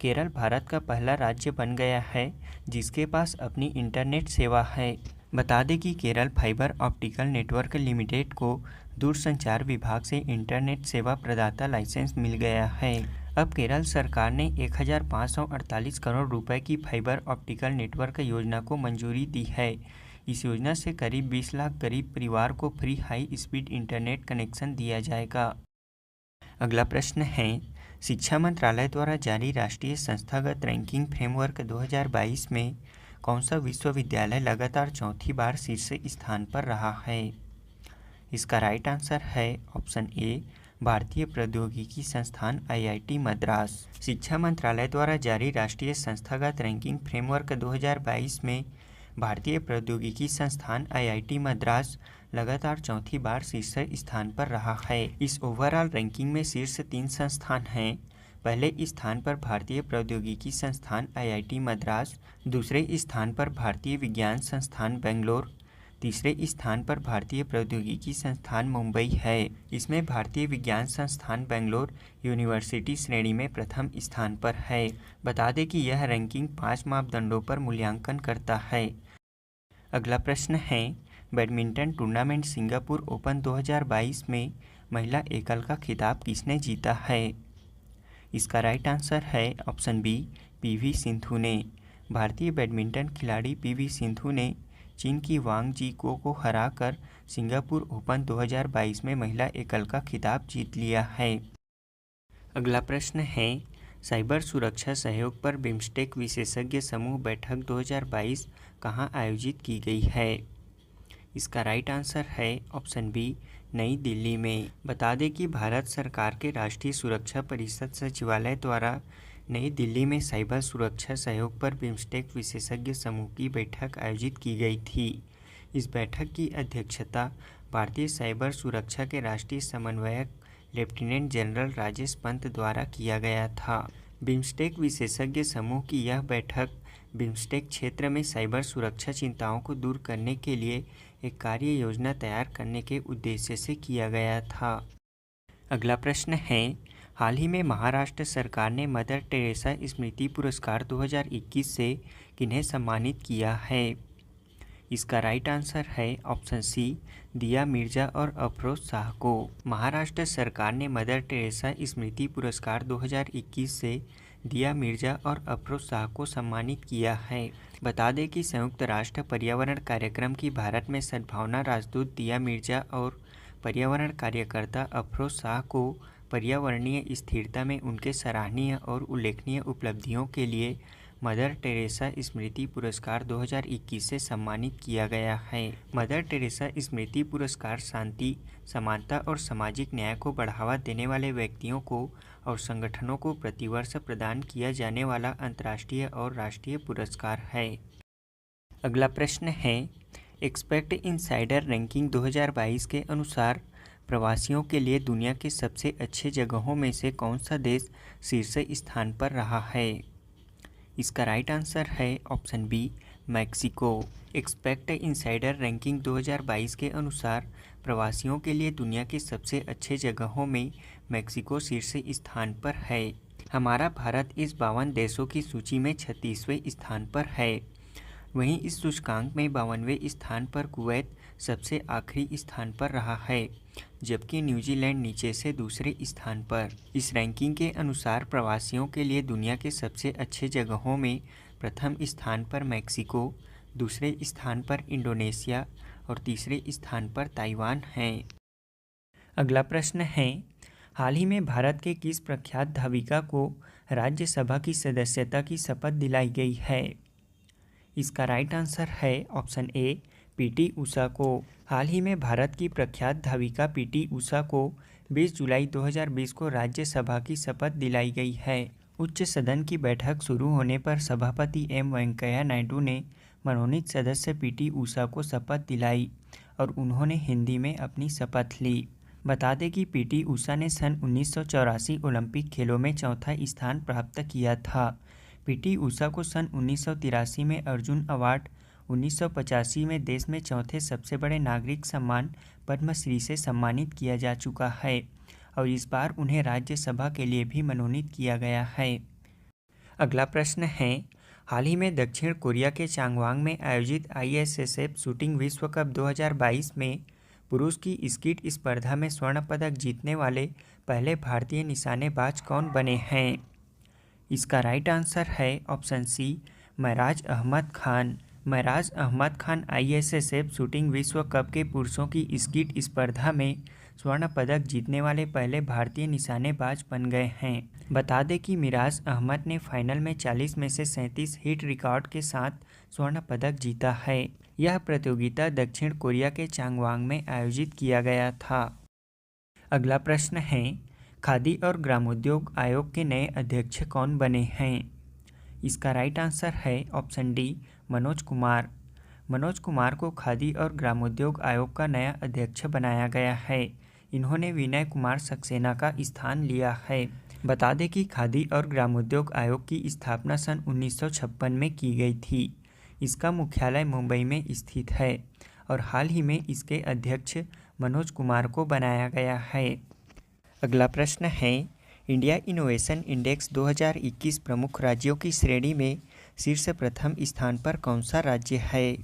केरल भारत का पहला राज्य बन गया है जिसके पास अपनी इंटरनेट सेवा है। बता दें कि Kerala fibre optical network limited को दूरसंचार विभाग से इंटरनेट सेवा प्रदाता लाइसेंस मिल गया है। अब केरल सरकार ने 1548 करोड़ रुपए की फाइबर ऑप्टिकल नेटवर्क योजना को मंजूरी दी है। इस योजना से करीब 20 लाख गरीब परिवार को free high speed internet connection दिया जाएगा। अगला प्रश्न है, शिक्षा मंत्रालय द्वारा जारी राष्ट्रीय संस्थागत रैंकिंग फ्रेमवर्क 2022 में कौन सा विश्वविद्यालय लगातार चौथी बार शीर्ष स्थान पर रहा है? इसका राइट आंसर है ऑप्शन ए, भारतीय प्रौद्योगिकी संस्थान IIT मद्रास। शिक्षा मंत्रालय द्वारा जारी राष्ट्रीय संस्थागत रैंकिंग फ्रेमवर्क 2022 में भारतीय प्रौद्योगिकी संस्थान IIT मद्रास लगातार चौथी बार शीर्ष स्थान पर रहा है। इस ओवरऑल रैंकिंग में शीर्ष 3 संस्थान हैं। पहले स्थान पर भारतीय प्रौद्योगिकी संस्थान IIT मद्रास, दूसरे स्थान पर भारतीय विज्ञान संस्थान बेंगलोर, तीसरे स्थान पर भारतीय प्रौद्योगिकी संस्थान मुंबई है। इसमें भारतीय विज्ञान संस्थान बेंगलोर यूनिवर्सिटी श्रेणी में प्रथम स्थान पर है। बता दें कि यह रैंकिंग 5 मापदंडों पर मूल्यांकन करता है। अगला प्रश्न है, बैडमिंटन टूर्नामेंट सिंगापुर ओपन 2022 में महिला एकल का खिताब किसने जीता है? इसका राइट आंसर है ऑप्शन बी, PV सिंधु ने। भारतीय बैडमिंटन खिलाड़ी PV सिंधु ने चीन की वांग जीको को हराकर सिंगापुर ओपन 2022 में महिला एकल का खिताब जीत लिया है। अगला प्रश्न है, साइबर सुरक्षा सहयोग पर बिम्स्टेक विशेषज्ञ समूह बैठक 2022 कहाँ आयोजित की गई है? इसका राइट आंसर है ऑप्शन बी, नई दिल्ली में। बता दें कि भारत सरकार के राष्ट्रीय सुरक्षा परिषद सचिवालय द्वारा नई दिल्ली में साइबर सुरक्षा सहयोग पर बिम्स्टेक विशेषज्ञ समूह की बैठक आयोजित की गई थी। इस बैठक की अध्यक्षता भारतीय साइबर सुरक्षा के राष्ट्रीय समन्वयक लेफ्टिनेंट जनरल राजेश पंत द्वारा किया गया था। बिम्स्टेक विशेषज्ञ समूह की यह बैठक बिम्स्टेक क्षेत्र में साइबर सुरक्षा चिंताओं को दूर करने के लिए एक कार्य योजना तैयार करने के उद्देश्य से किया गया था। अगला प्रश्न है, हाल ही में महाराष्ट्र सरकार ने मदर टेरेसा स्मृति पुरस्कार 2021 से किन्हें सम्मानित किया है? इसका राइट आंसर है ऑप्शन सी, दिया मिर्जा और अफरोज शाह को। महाराष्ट्र सरकार ने मदर टेरेसा स्मृति पुरस्कार 2021 से दिया मिर्जा और अफरोज शाह को सम्मानित किया है। बता दें कि संयुक्त राष्ट्र पर्यावरण कार्यक्रम की भारत में सद्भावना राजदूत दिया मिर्जा और पर्यावरण कार्यकर्ता अफरोज शाह को पर्यावरणीय स्थिरता में उनके सराहनीय और उल्लेखनीय उपलब्धियों के लिए मदर टेरेसा स्मृति पुरस्कार 2021 से सम्मानित किया गया है। मदर टेरेसा स्मृति पुरस्कार शांति, समानता और सामाजिक न्याय को बढ़ावा देने वाले व्यक्तियों को और संगठनों को प्रतिवर्ष प्रदान किया जाने वाला अंतर्राष्ट्रीय और राष्ट्रीय पुरस्कार है। अगला प्रश्न है, एक्सपेक्ट इनसाइडर रैंकिंग 2022 के अनुसार प्रवासियों के लिए दुनिया के सबसे अच्छे जगहों में से कौन सा देश शीर्ष स्थान पर रहा है? इसका राइट आंसर है option B, Mexico. Expect insider ranking 2022 के अनुसार प्रवासियों के लिए दुनिया के सबसे अच्छे जगहों में मैक्सिको शीर्ष स्थान पर है। हमारा भारत इस 52 देशों की सूची में 36वें स्थान पर है। वहीं इस सूचकांक में 52वें स्थान पर कुवैत सबसे आखिरी स्थान पर रहा है, जबकि न्यूजीलैंड नीचे से दूसरे स्थान पर। इस रैंकिंग के अनुसार प्रवासियों के लिए दुनिया के सबसे अच्छे जगहों में प्रथम स्थान पर मैक्सिको, दूसरे स्थान पर इंडोनेशिया और तीसरे स्थान पर ताइवान है। अगला प्रश्न है, हाल ही में भारत के किस प्रख्यात धाविका को राज्यसभा की सदस्यता की शपथ दिलाई गई है? इसका राइट आंसर है ऑप्शन ए, पीटी उषा को। हाल ही में भारत की प्रख्यात धाविका पीटी उषा को 20 जुलाई 2020 को राज्यसभा की शपथ दिलाई गई है। उच्च सदन की बैठक शुरू होने पर सभापति एम वेंकैया नायडू ने मनोनीत सदस्य पीटी उषा को शपथ दिलाई और उन्होंने हिंदी में अपनी शपथ ली। बता दें कि पीटी उषा ने सन 1984 ओलंपिक खेलों में चौथा स्थान प्राप्त किया था। पीटी उषा को सन 1983 में अर्जुन अवार्ड, 1985 में देश में चौथे सबसे बड़े नागरिक सम्मान पद्मश्री से सम्मानित किया जा चुका है और इस बार उन्हें राज्यसभा के लिए भी मनोनीत किया गया है। अगला प्रश्न है, हाल ही में दक्षिण कोरिया के चांगवांग में आयोजित ISSF शूटिंग विश्व कप 2022 में पुरुष की स्कीट स्पर्धा में स्वर्ण पदक जीतने वाले पहले भारतीय निशानेबाज कौन बने हैं? इसका राइट आंसर है ऑप्शन सी, महराज अहमद खान। महराज अहमद खान ISSF शूटिंग विश्व कप के पुरुषों की स्कीट स्पर्धा में स्वर्ण पदक जीतने वाले पहले भारतीय निशानेबाज बन गए हैं। बता दें कि मिराज अहमद ने फाइनल में 40 में से 37 हिट रिकॉर्ड के साथ स्वर्ण पदक जीता है। यह प्रतियोगिता दक्षिण कोरिया के चांगवांग में आयोजित किया गया था। अगला प्रश्न है, खादी और ग्रामोद्योग आयोग के नए अध्यक्ष कौन बने हैं? इसका राइट आंसर है ऑप्शन डी, मनोज कुमार। मनोज कुमार को खादी और ग्रामोद्योग आयोग का नया अध्यक्ष बनाया गया है। इन्होंने विनय कुमार सक्सेना का स्थान लिया है। बता दें कि खादी और ग्रामोद्योग आयोग की स्थापना सन 1956 में की गई थी। इसका मुख्यालय मुंबई में स्थित है और हाल ही में इसके अध्यक्ष मनोज कुमार को बनाया गया है। अगला प्रश्न है, इंडिया इनोवेशन इंडेक्स 2021 प्रमुख राज्यों की श्रेणी में शीर्ष प्रथम स्थान पर कौन सा राज्य है?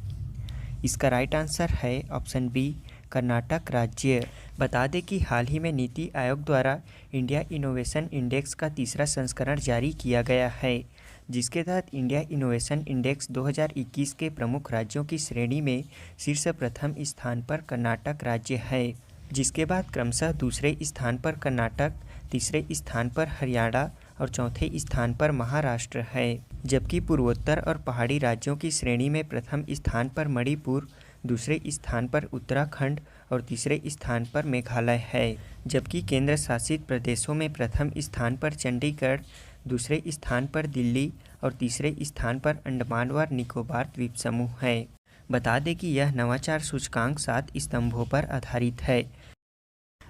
इसका राइट आंसर है ऑप्शन बी, कर्नाटक राज्य। बता दें कि हाल ही में नीति आयोग द्वारा इंडिया इनोवेशन इंडेक्स का तीसरा संस्करण जारी किया गया है, जिसके तहत इंडिया इनोवेशन इंडेक्स 2021 के प्रमुख राज्यों की श्रेणी में शीर्ष प्रथम स्थान पर कर्नाटक राज्य है, जिसके बाद क्रमशः दूसरे स्थान पर कर्नाटक, तीसरे स्थान पर हरियाणा और चौथे स्थान पर महाराष्ट्र है। जबकि पूर्वोत्तर और पहाड़ी राज्यों की श्रेणी में प्रथम स्थान पर मणिपुर, दूसरे स्थान पर उत्तराखंड और तीसरे स्थान पर मेघालय है। जबकि केंद्र शासित प्रदेशों में प्रथम स्थान पर चंडीगढ़, दूसरे स्थान पर दिल्ली और तीसरे स्थान पर अंडमान व निकोबार द्वीप समूह है। बता दें कि यह नवाचार सूचकांक 7 स्तंभों पर आधारित है।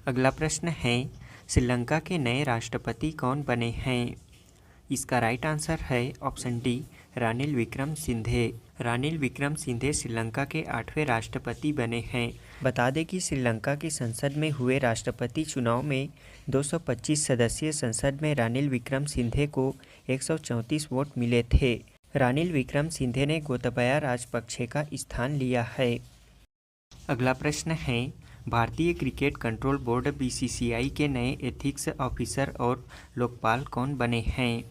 अगला प्रश्न है, श्रीलंका के नए राष्ट्रपति कौन बने हैं? इसका राइट आंसर है ऑप्शन डी, रानिल विक्रमसिंघे। रानिल विक्रमसिंघे श्रीलंका के 8वें राष्ट्रपति बने हैं। बता दें कि श्रीलंका की संसद में हुए राष्ट्रपति चुनाव में 225 सदस्यीय संसद में रानिल विक्रमसिंघे को 134 वोट मिले थे। रानिल विक्रमसिंघे ने गोतबाया राजपक्षे का स्थान लिया है। अगला प्रश्न है, भारतीय क्रिकेट कंट्रोल बोर्ड BCCI के नए एथिक्स ऑफिसर और लोकपाल कौन बने हैं?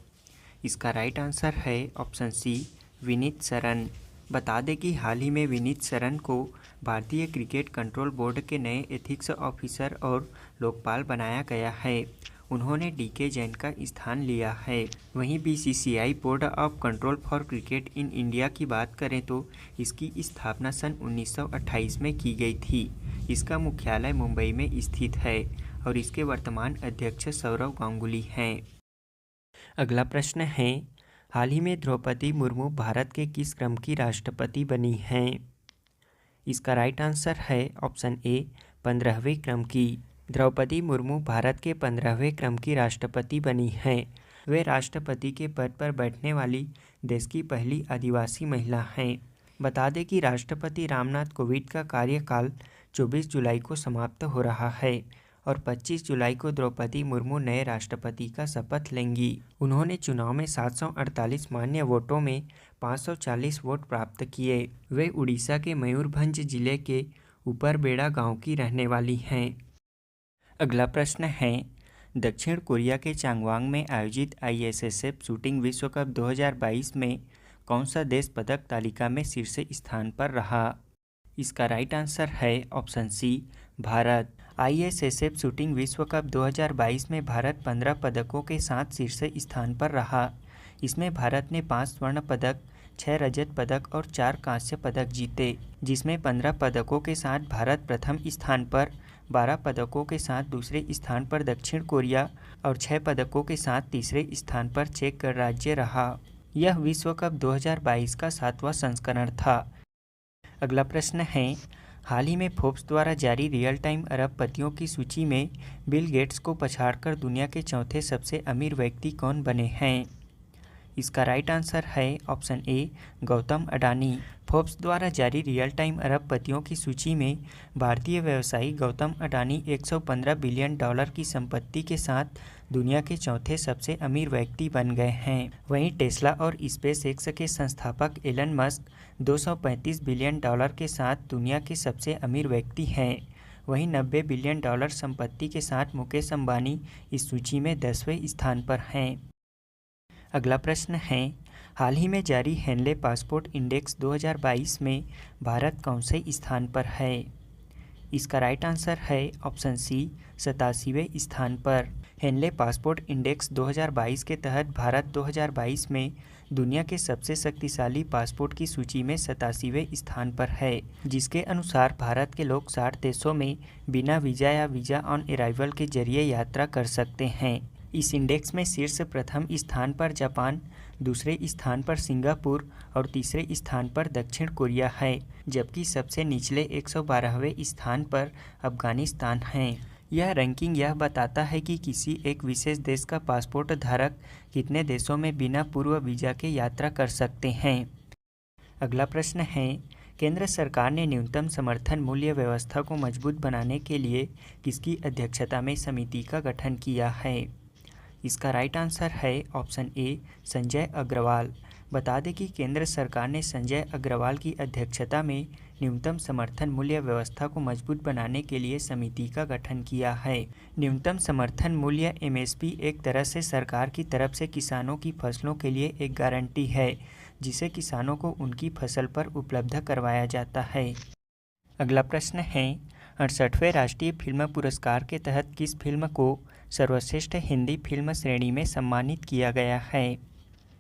इसका राइट आंसर है ऑप्शन सी, विनीत सरन। बता दें कि हाल ही में विनीत सरन को भारतीय क्रिकेट कंट्रोल बोर्ड के नए एथिक्स ऑफिसर और लोकपाल बनाया गया है। उन्होंने DK जैन का स्थान लिया है। वहीं BCCI board of control for cricket in India की बात करें तो इसकी स्थापना सन 1928 में की गई थी। इसका मुख्यालय मुंबई में स्थित है और इसके वर्तमान अध्यक्ष सौरव गांगुली हैं। अगला प्रश्न है, हाल ही में द्रौपदी मुर्मू भारत के किस क्रम की राष्ट्रपति बनी हैं? इसका राइट आंसर है ऑप्शन ए, 15वें क्रम की। द्रौपदी मुर्मू भारत के 15वें क्रम की राष्ट्रपति बनी हैं। वे राष्ट्रपति के पद पर बैठने वाली देश की पहली आदिवासी महिला हैं। बता दें कि राष्ट्रपति रामनाथ कोविंद का कार्यकाल 24 जुलाई को समाप्त हो रहा है और 25 जुलाई को द्रौपदी मुर्मू नए राष्ट्रपति का शपथ लेंगी। उन्होंने चुनाव में 748 मान्य वोटों में 540 वोट प्राप्त किए। वे उड़ीसा के मयूरभंज जिले के ऊपरबेड़ा गांव की रहने वाली हैं। अगला प्रश्न है, दक्षिण कोरिया के चांगवांग में आयोजित ISSF शूटिंग विश्व कप 2022 में कौन सा देश पदक तालिका में शीर्ष स्थान पर रहा? इसका राइट आंसर है option C, Bharat. ISSF shooting विश्व कप 2022 में भारत 15 पदकों के साथ शीर्ष स्थान पर रहा। इसमें भारत ने 5 स्वर्ण पदक, 6 रजत पदक और 4 कांस्य पदक जीते, जिसमें 15 पदकों के साथ भारत प्रथम स्थान पर, 12 पदकों के साथ दूसरे स्थान पर दक्षिण कोरिया और 6 पदकों के साथ तीसरे स्थान पर चेक गणराज्य रहा। यह विश्व कप 2022 का 7वां संस्करण था। अगला प्रश्न है, हाल ही में फोर्ब्स द्वारा जारी रियल टाइम अरबपतियों की सूची में बिल गेट्स को पछाड़कर दुनिया के चौथे सबसे अमीर व्यक्ति कौन बने हैं? इसका राइट आंसर है ऑप्शन ए, गौतम अडानी। फोर्ब्स द्वारा जारी रियल टाइम अरबपतियों की सूची में भारतीय व्यवसायी गौतम अडानी 115 बिलियन डॉलर की संपत्ति के साथ दुनिया के चौथे सबसे अमीर व्यक्ति बन गए हैं। वहीं टेस्ला और स्पेसएक्स के संस्थापक एलन मस्क 235 बिलियन डॉलर के साथ दुनिया के सबसे अमीर व्यक्ति हैं। वहीं 90 बिलियन डॉलर संपत्ति के साथ मुकेश अंबानी इस सूची में 10वें स्थान पर हैं। अगला प्रश्न है, हाल ही में जारी हेनले पासपोर्ट इंडेक्स 2022 में भारत कौन से स्थान पर है? इसका राइट आंसर है ऑप्शन सी, 87वें स्थान पर। हेनले पासपोर्ट इंडेक्स 2022 के तहत भारत 2022 में दुनिया के सबसे शक्तिशाली पासपोर्ट की सूची में 87वें स्थान पर है, जिसके अनुसार भारत के लोग 60 देशों में बिना वीज़ा या वीज़ा ऑन अराइवल के जरिए यात्रा कर सकते हैं। इस इंडेक्स में शीर्ष प्रथम स्थान पर जापान, दूसरे स्थान पर सिंगापुर और तीसरे स्थान पर दक्षिण कोरिया है, जबकि सबसे निचले 112वें स्थान पर अफगानिस्तान है। यह रैंकिंग यह बताता है कि किसी एक विशेष देश का पासपोर्ट धारक कितने देशों में बिना पूर्व वीज़ा के यात्रा कर सकते हैं। अगला प्रश्न है, केंद्र सरकार ने न्यूनतम समर्थन मूल्य व्यवस्था को मजबूत बनाने के लिए किसकी अध्यक्षता में समिति का गठन किया है? इसका राइट आंसर है ऑप्शन ए, संजय अग्रवाल। बता दें कि केंद्र सरकार ने संजय अग्रवाल की अध्यक्षता में न्यूनतम समर्थन मूल्य व्यवस्था को मजबूत बनाने के लिए समिति का गठन किया है। न्यूनतम समर्थन मूल्य MSP एक तरह से सरकार की तरफ से किसानों की फसलों के लिए एक गारंटी है, जिसे किसानों को उनकी फसल पर उपलब्ध करवाया जाता है। अगला प्रश्न है, 68वें राष्ट्रीय फिल्म पुरस्कार के तहत किस फिल्म को सर्वश्रेष्ठ हिंदी फिल्म श्रेणी में सम्मानित किया गया है?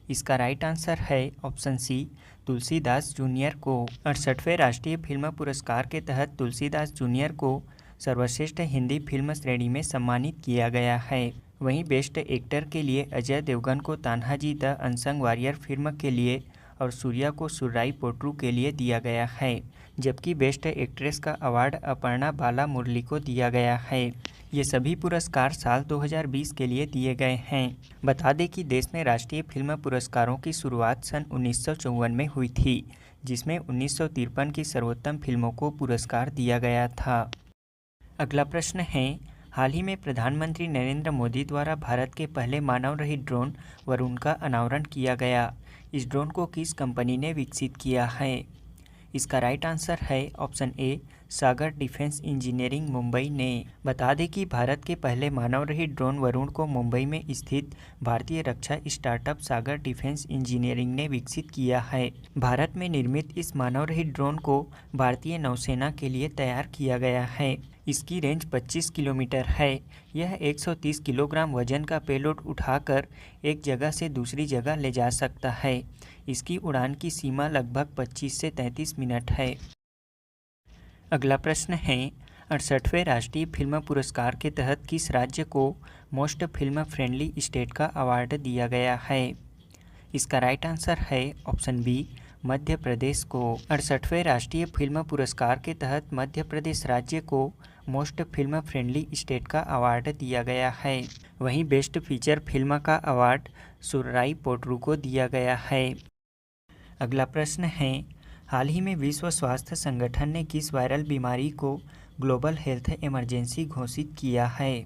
इसका राइट आंसर है ऑप्शन सी, तुलसीदास जूनियर को। 68वें राष्ट्रीय फिल्म पुरस्कार के तहत तुलसीदास जूनियर को सर्वश्रेष्ठ हिंदी फिल्म श्रेणी में सम्मानित किया गया है। वहीं बेस्ट एक्टर के लिए अजय देवगन को Tanhaji the unsung warrior film के लिए और सूर्या को सुर्राई पोट्रू के लिए दिया गया है, जबकि बेस्ट एक्ट्रेस का अवार्ड अपर्णा बाला मुरली को दिया गया है। ये सभी पुरस्कार साल 2020 के लिए दिए गए हैं। बता दें कि देश में राष्ट्रीय फिल्म पुरस्कारों की शुरुआत सन 1954 में हुई थी, जिसमें 1953 की सर्वोत्तम फिल्मों को पुरस्कार दिया गया था। अगला प्रश्न है, हाल ही में प्रधानमंत्री नरेंद्र मोदी द्वारा भारत के पहले मानव रहित ड्रोन वरुण का अनावरण किया गया। इस ड्रोन को किस कंपनी ने विकसित किया है? इसका राइट आंसर है ऑप्शन ए, सागर डिफेंस इंजीनियरिंग मुंबई ने। बता दें कि भारत के पहले मानव रहित ड्रोन वरुण को मुंबई में स्थित भारतीय रक्षा स्टार्टअप सागर डिफेंस इंजीनियरिंग ने विकसित किया है। भारत में निर्मित इस मानव रहित ड्रोन को भारतीय नौसेना के लिए तैयार किया गया है। इसकी रेंज 25 किलोमीटर है। यह 130 किलोग्राम वजन का पेलोड उठाकर एक जगह से दूसरी जगह ले जा सकता है। इसकी उड़ान की सीमा लगभग 25 से 33 मिनट है। अगला प्रश्न है, 68वें राष्ट्रीय फिल्म पुरस्कार के तहत किस राज्य को मोस्ट फिल्म फ्रेंडली स्टेट का अवार्ड दिया गया है? इसका राइट आंसर है ऑप्शन बी, मध्य प्रदेश को। 68वें राष्ट्रीय फिल्म पुरस्कार के तहत मध्य प्रदेश राज्य को मोस्ट फिल्म फ्रेंडली स्टेट का अवार्ड दिया गया है। वहीं बेस्ट फीचर फिल्म का अवार्ड सुर्राई पोट्रू को दिया गया है। अगला प्रश्न है, हाल ही में विश्व स्वास्थ्य संगठन ने किस वायरल बीमारी को ग्लोबल हेल्थ इमरजेंसी घोषित किया है?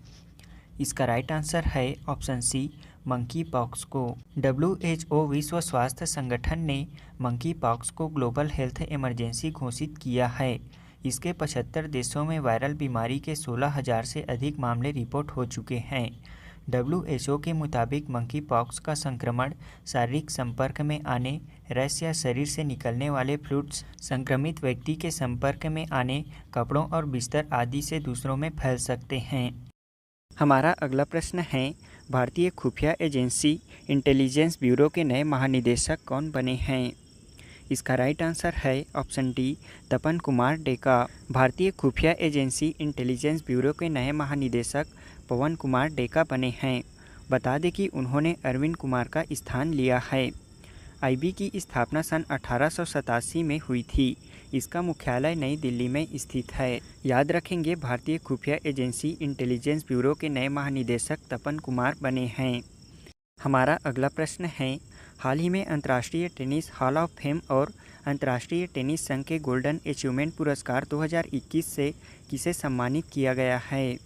इसका राइट आंसर है ऑप्शन सी, मंकी पॉक्स को। WHO विश्व स्वास्थ्य संगठन ने मंकी पॉक्स को ग्लोबल हेल्थ इमरजेंसी घोषित किया है। इसके 75 देशों में वायरल बीमारी के 16,000 से अधिक मामले रिपोर्ट हो चुके हैं। WHO के मुताबिक मंकी पॉक्स का संक्रमण शारीरिक संपर्क में आने, रस या शरीर से निकलने वाले फ्लूइड्स, संक्रमित व्यक्ति के संपर्क में आने, कपड़ों और बिस्तर आदि से दूसरों में फैल सकते हैं। हमारा अगला प्रश्न है, भारतीय खुफिया एजेंसी इंटेलिजेंस ब्यूरो के नए महानिदेशक कौन बने हैं? इसका राइट आंसर है ऑप्शन डी, तपन कुमार डेका। भारतीय खुफिया एजेंसी इंटेलिजेंस ब्यूरो के नए महानिदेशक पवन कुमार डेका बने हैं। बता दें कि उन्होंने अरविंद कुमार का स्थान लिया है। आईबी की स्थापना सन 1887 में हुई थी। इसका मुख्यालय नई दिल्ली में स्थित है। याद रखेंगे, भारतीय खुफिया एजेंसी इंटेलिजेंस ब्यूरो के नए महानिदेशक तपन कुमार बने हैं। हमारा अगला प्रश्न है, हाल ही में अंतर्राष्ट्रीय टेनिस हॉल ऑफ फेम और अंतर्राष्ट्रीय टेनिस संघ के गोल्डन अचीवमेंट पुरस्कार 2021 से किसे सम्मानित किया गया है?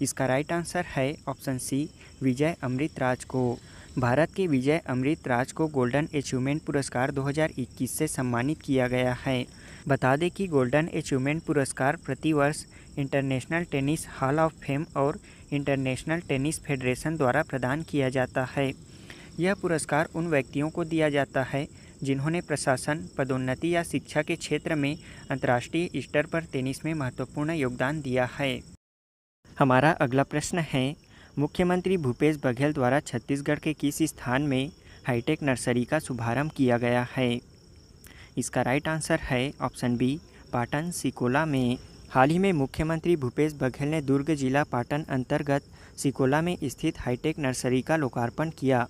इसका राइट आंसर है ऑप्शन सी, विजय अमृतराज को। भारत के विजय अमृतराज को गोल्डन अचीवमेंट पुरस्कार 2021 से सम्मानित किया गया है। बता दें कि गोल्डन अचीवमेंट पुरस्कार प्रतिवर्ष international tennis hall of fame और इंटरनेशनल टेनिस फेडरेशन द्वारा प्रदान किया जाता है। यह पुरस्कार उन व्यक्तियों को दिया जाता है जिन्होंने प्रशासन, पदोन्नति या शिक्षा के क्षेत्र में अंतर्राष्ट्रीय स्तर पर टेनिस में महत्वपूर्ण योगदान दिया है। हमारा अगला प्रश्न है, मुख्यमंत्री भूपेश बघेल द्वारा छत्तीसगढ़ के किस स्थान में हाईटेक नर्सरी का शुभारंभ किया गया है? इसका राइट आंसर है ऑप्शन बी, पाटन सिकोला में। हाल ही में मुख्यमंत्री भूपेश बघेल ने दुर्ग जिला पाटन अंतर्गत सिकोला में स्थित हाईटेक नर्सरी का लोकार्पण किया।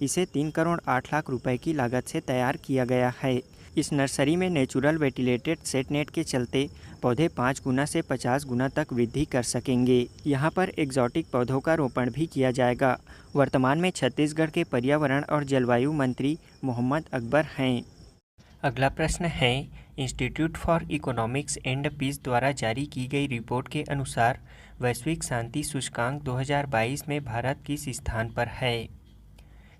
इसे 3 करोड़ 8 लाख रुपए की लागत से तैयार किया गया है। इस नर्सरी में नेचुरल वेंटिलेटेड सेट नेट के चलते पौधे 5 गुना से 50 गुना तक वृद्धि कर सकेंगे। यहाँ पर एग्जॉटिक पौधों का रोपण भी किया जाएगा। वर्तमान में छत्तीसगढ़ के पर्यावरण और जलवायु मंत्री मोहम्मद अकबर हैं। अगला प्रश्न है, institute for economics and peace द्वारा जारी की गई रिपोर्ट के अनुसार वैश्विक शांति सूचकांक 2022 में भारत किस स्थान पर है?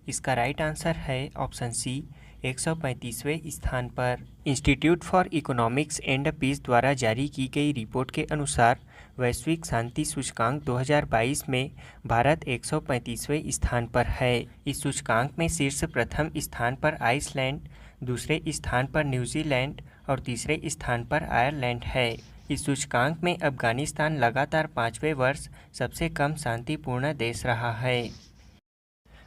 इसका राइट आंसर है ऑप्शन सी, 135वें स्थान पर। Institute for economics and peace द्वारा जारी की गई रिपोर्ट के अनुसार वैश्विक शांति सूचकांक 2022 में भारत 135वें स्थान पर है। इस सूचकांक में शीर्ष प्रथम स्थान पर आइसलैंड, दूसरे स्थान पर न्यूजीलैंड और तीसरे स्थान पर आयरलैंड है। इस सूचकांक में अफगानिस्तान लगातार 5वें वर्ष सबसे कम शांतिपूर्ण देश रहा है।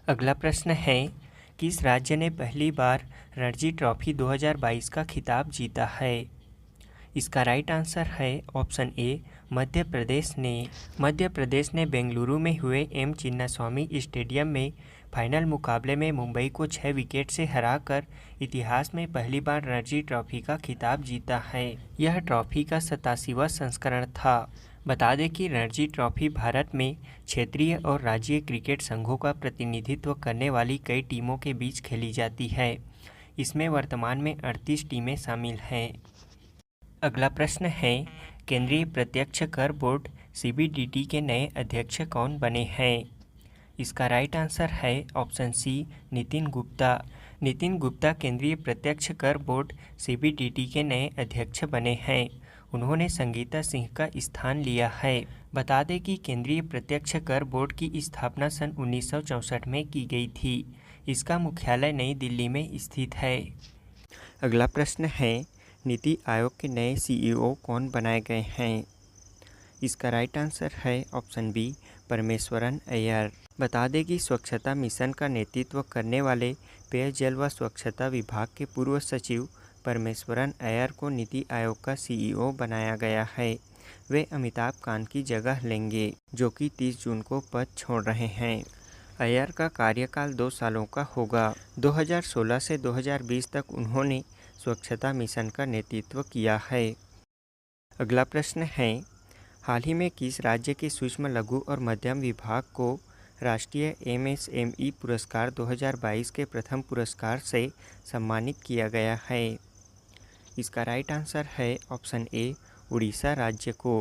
अगला प्रश्न है, किस राज्य ने पहली बार रणजी ट्रॉफी 2022 का खिताब जीता है? इसका राइट आंसर है ऑप्शन ए, मध्य प्रदेश ने। मध्य प्रदेश ने बेंगलुरु में हुए एम चिन्नास्वामी स्टेडियम में फाइनल मुकाबले में मुंबई को 6 विकेट से हराकर इतिहास में पहली बार रणजी ट्रॉफी का खिताब जीता है। यह ट्रॉफी का 87वां संस्करण था। बता दें कि रणजी ट्रॉफी भारत में क्षेत्रीय और राज्य क्रिकेट संघों का प्रतिनिधित्व करने वाली कई टीमों के बीच खेली जाती है। इसमें वर्तमान में 38 टीमें शामिल हैं। अगला प्रश्न है, केंद्रीय प्रत्यक्ष कर बोर्ड CBDT के नए अध्यक्ष कौन बने हैं? इसका राइट आंसर है ऑप्शन सी, नितिन गुप्ता। नितिन गुप्ता केंद्रीय प्रत्यक्ष कर बोर्ड CBDT के नए अध्यक्ष बने हैं। उन्होंने संगीता सिंह का स्थान लिया है। बता दें कि केंद्रीय प्रत्यक्ष कर बोर्ड की स्थापना सन 1964 में की गई थी। इसका मुख्यालय नई दिल्ली में स्थित है। अगला प्रश्न है, नीति आयोग के नए CEO कौन बनाए गए हैं? इसका राइट आंसर है ऑप्शन बी, परमेश्वरन अय्यर। बता दें कि स्वच्छता मिशन का नेतृत्व करने वाले पेयजल व स्वच्छता विभाग के पूर्व सचिव परमेश्वरन अय्यर को नीति आयोग का CEO बनाया गया है। वे अमिताभ कांत की जगह लेंगे, जो कि 30 जून को पद छोड़ रहे हैं। अय्यर का कार्यकाल 2 सालों का होगा। 2016 से 2020 तक उन्होंने स्वच्छता मिशन का नेतृत्व किया है। अगला प्रश्न है, हाल ही में किस राज्य के सूक्ष्म लघु और मध्यम विभाग को राष्ट्रीय MSME पुरस्कार 2022 के प्रथम पुरस्कार से सम्मानित किया गया है? इसका राइट आंसर है ऑप्शन ए उड़ीसा राज्य को।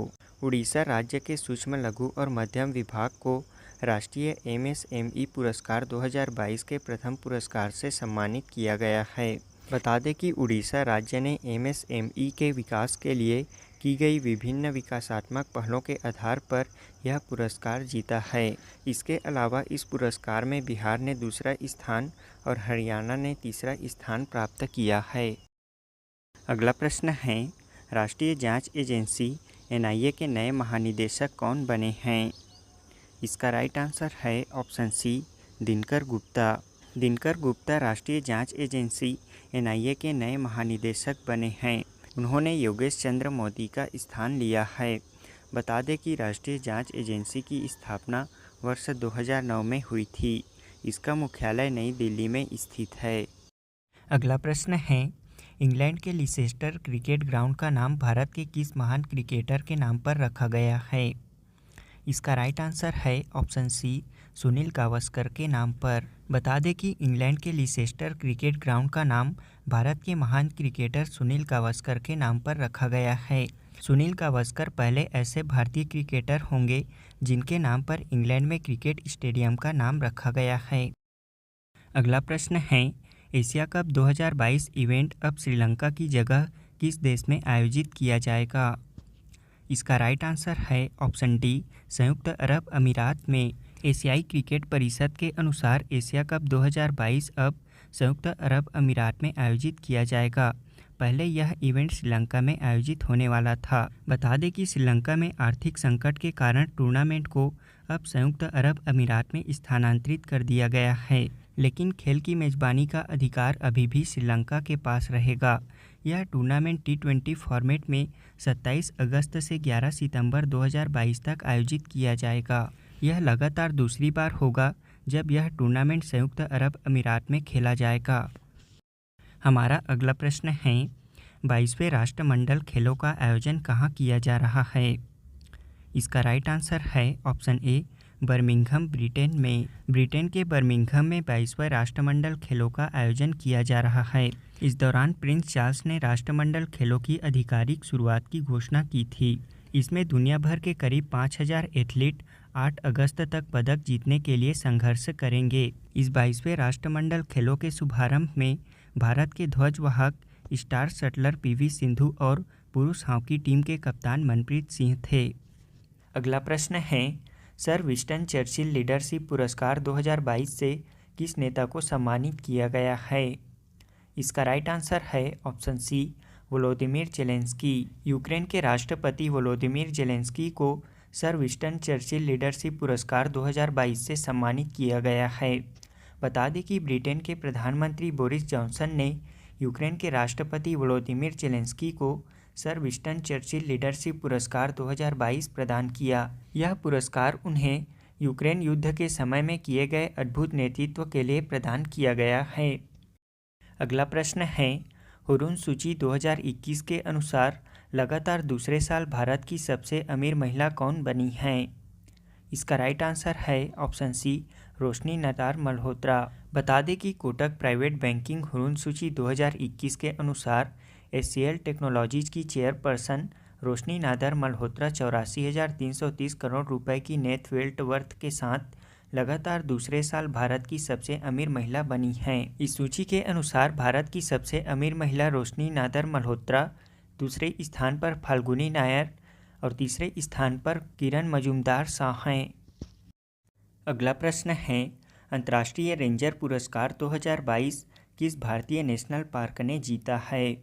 उड़ीसा राज्य के सूक्ष्म लघु और मध्यम विभाग को राष्ट्रीय एमएसएमई पुरस्कार 2022 के प्रथम पुरस्कार से सम्मानित किया गया है। बता दें कि उड़ीसा राज्य ने एमएसएमई के विकास के लिए की गई विभिन्न विकासात्मक पहलों के आधार पर यह पुरस्कार जीता है। इसके अलावा इस पुरस्कार में बिहार ने दूसरा स्थान और हरियाणा ने तीसरा स्थान प्राप्त किया है। अगला प्रश्न है, राष्ट्रीय जांच एजेंसी एनआईए के नए महानिदेशक कौन बने हैं? इसका राइट आंसर है ऑप्शन सी दिनकर गुप्ता। दिनकर गुप्ता राष्ट्रीय जांच एजेंसी एनआईए के नए महानिदेशक बने हैं। उन्होंने योगेश चंद्र मोदी का स्थान लिया है। बता दें कि राष्ट्रीय जांच एजेंसी की स्थापना वर्ष 2009 में हुई थी। इसका मुख्यालय नई दिल्ली में स्थित है। अगला प्रश्न है, इंग्लैंड के लीसेस्टर क्रिकेट ग्राउंड का नाम भारत के किस महान क्रिकेटर के नाम पर रखा गया है? इसका राइट आंसर है ऑप्शन सी सुनील गावस्कर के नाम पर। बता दें कि इंग्लैंड के लीसेस्टर क्रिकेट ग्राउंड का नाम भारत के महान क्रिकेटर सुनील गावस्कर के नाम पर रखा गया है। सुनील गावस्कर पहले ऐसे भारतीय क्रिकेटर होंगे जिनके नाम पर इंग्लैंड में क्रिकेट स्टेडियम का नाम रखा गया है। अगला प्रश्न है, एशिया कप 2022 इवेंट अब श्रीलंका की जगह किस देश में आयोजित किया जाएगा? इसका राइट आंसर है ऑप्शन डी संयुक्त अरब अमीरात में। एशियाई क्रिकेट परिषद के अनुसार एशिया कप 2022 अब संयुक्त अरब अमीरात में आयोजित किया जाएगा। पहले यह इवेंट श्रीलंका में आयोजित होने वाला था। बता दें कि श्रीलंका में आर्थिक संकट के कारण टूर्नामेंट को अब संयुक्त अरब अमीरात में स्थानांतरित कर दिया गया है, लेकिन खेल की मेज़बानी का अधिकार अभी भी श्रीलंका के पास रहेगा। यह टूर्नामेंट T20 फॉर्मेट में 27 अगस्त से 11 सितंबर 2022 तक आयोजित किया जाएगा। यह लगातार दूसरी बार होगा जब यह टूर्नामेंट संयुक्त अरब अमीरात में खेला जाएगा। हमारा अगला प्रश्न है, 22वें राष्ट्रमंडल खेलों का आयोजन कहाँ किया जा रहा है? इसका राइट आंसर है ऑप्शन ए बर्मिंघम ब्रिटेन में। ब्रिटेन के बर्मिंघम में 22वें राष्ट्रमंडल खेलों का आयोजन किया जा रहा है। इस दौरान प्रिंस चार्ल्स ने राष्ट्रमंडल खेलों की आधिकारिक शुरुआत की घोषणा की थी। इसमें दुनिया भर के करीब 5000 एथलीट 8 अगस्त तक पदक जीतने के लिए संघर्ष करेंगे। इस 22वें राष्ट्रमंडल खेलों के शुभारंभ में भारत के ध्वजवाहक स्टार शटलर पीवी सिंधु और पुरुष हॉकी टीम के कप्तान मनप्रीत सिंह थे। अगला प्रश्न है, सर विंस्टन चर्चिल लीडरशिप पुरस्कार 2022 से किस नेता को सम्मानित किया गया है? इसका राइट आंसर है option C Volodymyr Zelensky. Ukraine के राष्ट्रपति वोलोदिमीर जेलेंस्की को सर विंस्टन चर्चिल लीडरशिप पुरस्कार 2022 से सम्मानित किया गया है। बता दें कि ब्रिटेन के प्रधानमंत्री बोरिस जॉनसन ने यूक्रेन के राष्ट्रपति वोलोदिमीर जेलेंस्की को सर विंस्टन चर्चिल लीडरशिप पुरस्कार 2022 प्रदान किया। यह पुरस्कार उन्हें यूक्रेन युद्ध के समय में किए गए अद्भुत नेतृत्व के लिए प्रदान किया गया है। अगला प्रश्न है, हुरुन सूची 2021 के अनुसार लगातार दूसरे साल भारत की सबसे अमीर महिला कौन बनी है? इसका राइट आंसर है ऑप्शन सी रोशनी नादार मल्होत्रा। बता दें कि कोटक प्राइवेट बैंकिंग हुरुन सूची 2021 के अनुसार HCL टेक्नोलॉजीज की चेयरपर्सन रोशनी नादर मल्होत्रा 84,330 करोड़ रुपए की नेट वेल्थ वर्थ के साथ लगातार दूसरे साल भारत की सबसे अमीर महिला बनी हैं। इस सूची के अनुसार भारत की सबसे अमीर महिला रोशनी नादर मल्होत्रा, दूसरे स्थान पर फाल्गुनी नायर और तीसरे स्थान पर किरण मजूमदार शाह हैं। अगला प्रश्न है, अंतर्राष्ट्रीय रेंजर पुरस्कार 2022 किस भारतीय नेशनल पार्क ने जीता है?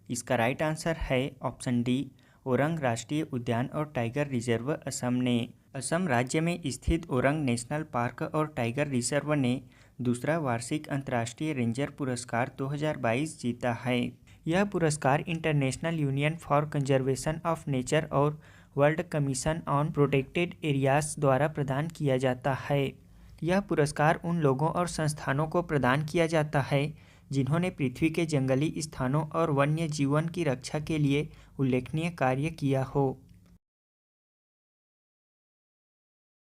इसका राइट आंसर है ऑप्शन डी ओरंग राष्ट्रीय उद्यान और टाइगर रिजर्व असम ने। असम राज्य में स्थित ओरंग नेशनल पार्क और टाइगर रिजर्व ने दूसरा वार्षिक अंतर्राष्ट्रीय रेंजर पुरस्कार 2022 जीता है। यह पुरस्कार International Union for Conservation of Nature और World Commission on Protected Areas द्वारा प्रदान किया जाता है। यह पुरस्कार उन लोगों और संस्थानों को प्रदान किया जाता है जिन्होंने पृथ्वी के जंगली स्थानों और वन्य जीवन की रक्षा के लिए उल्लेखनीय कार्य किया हो।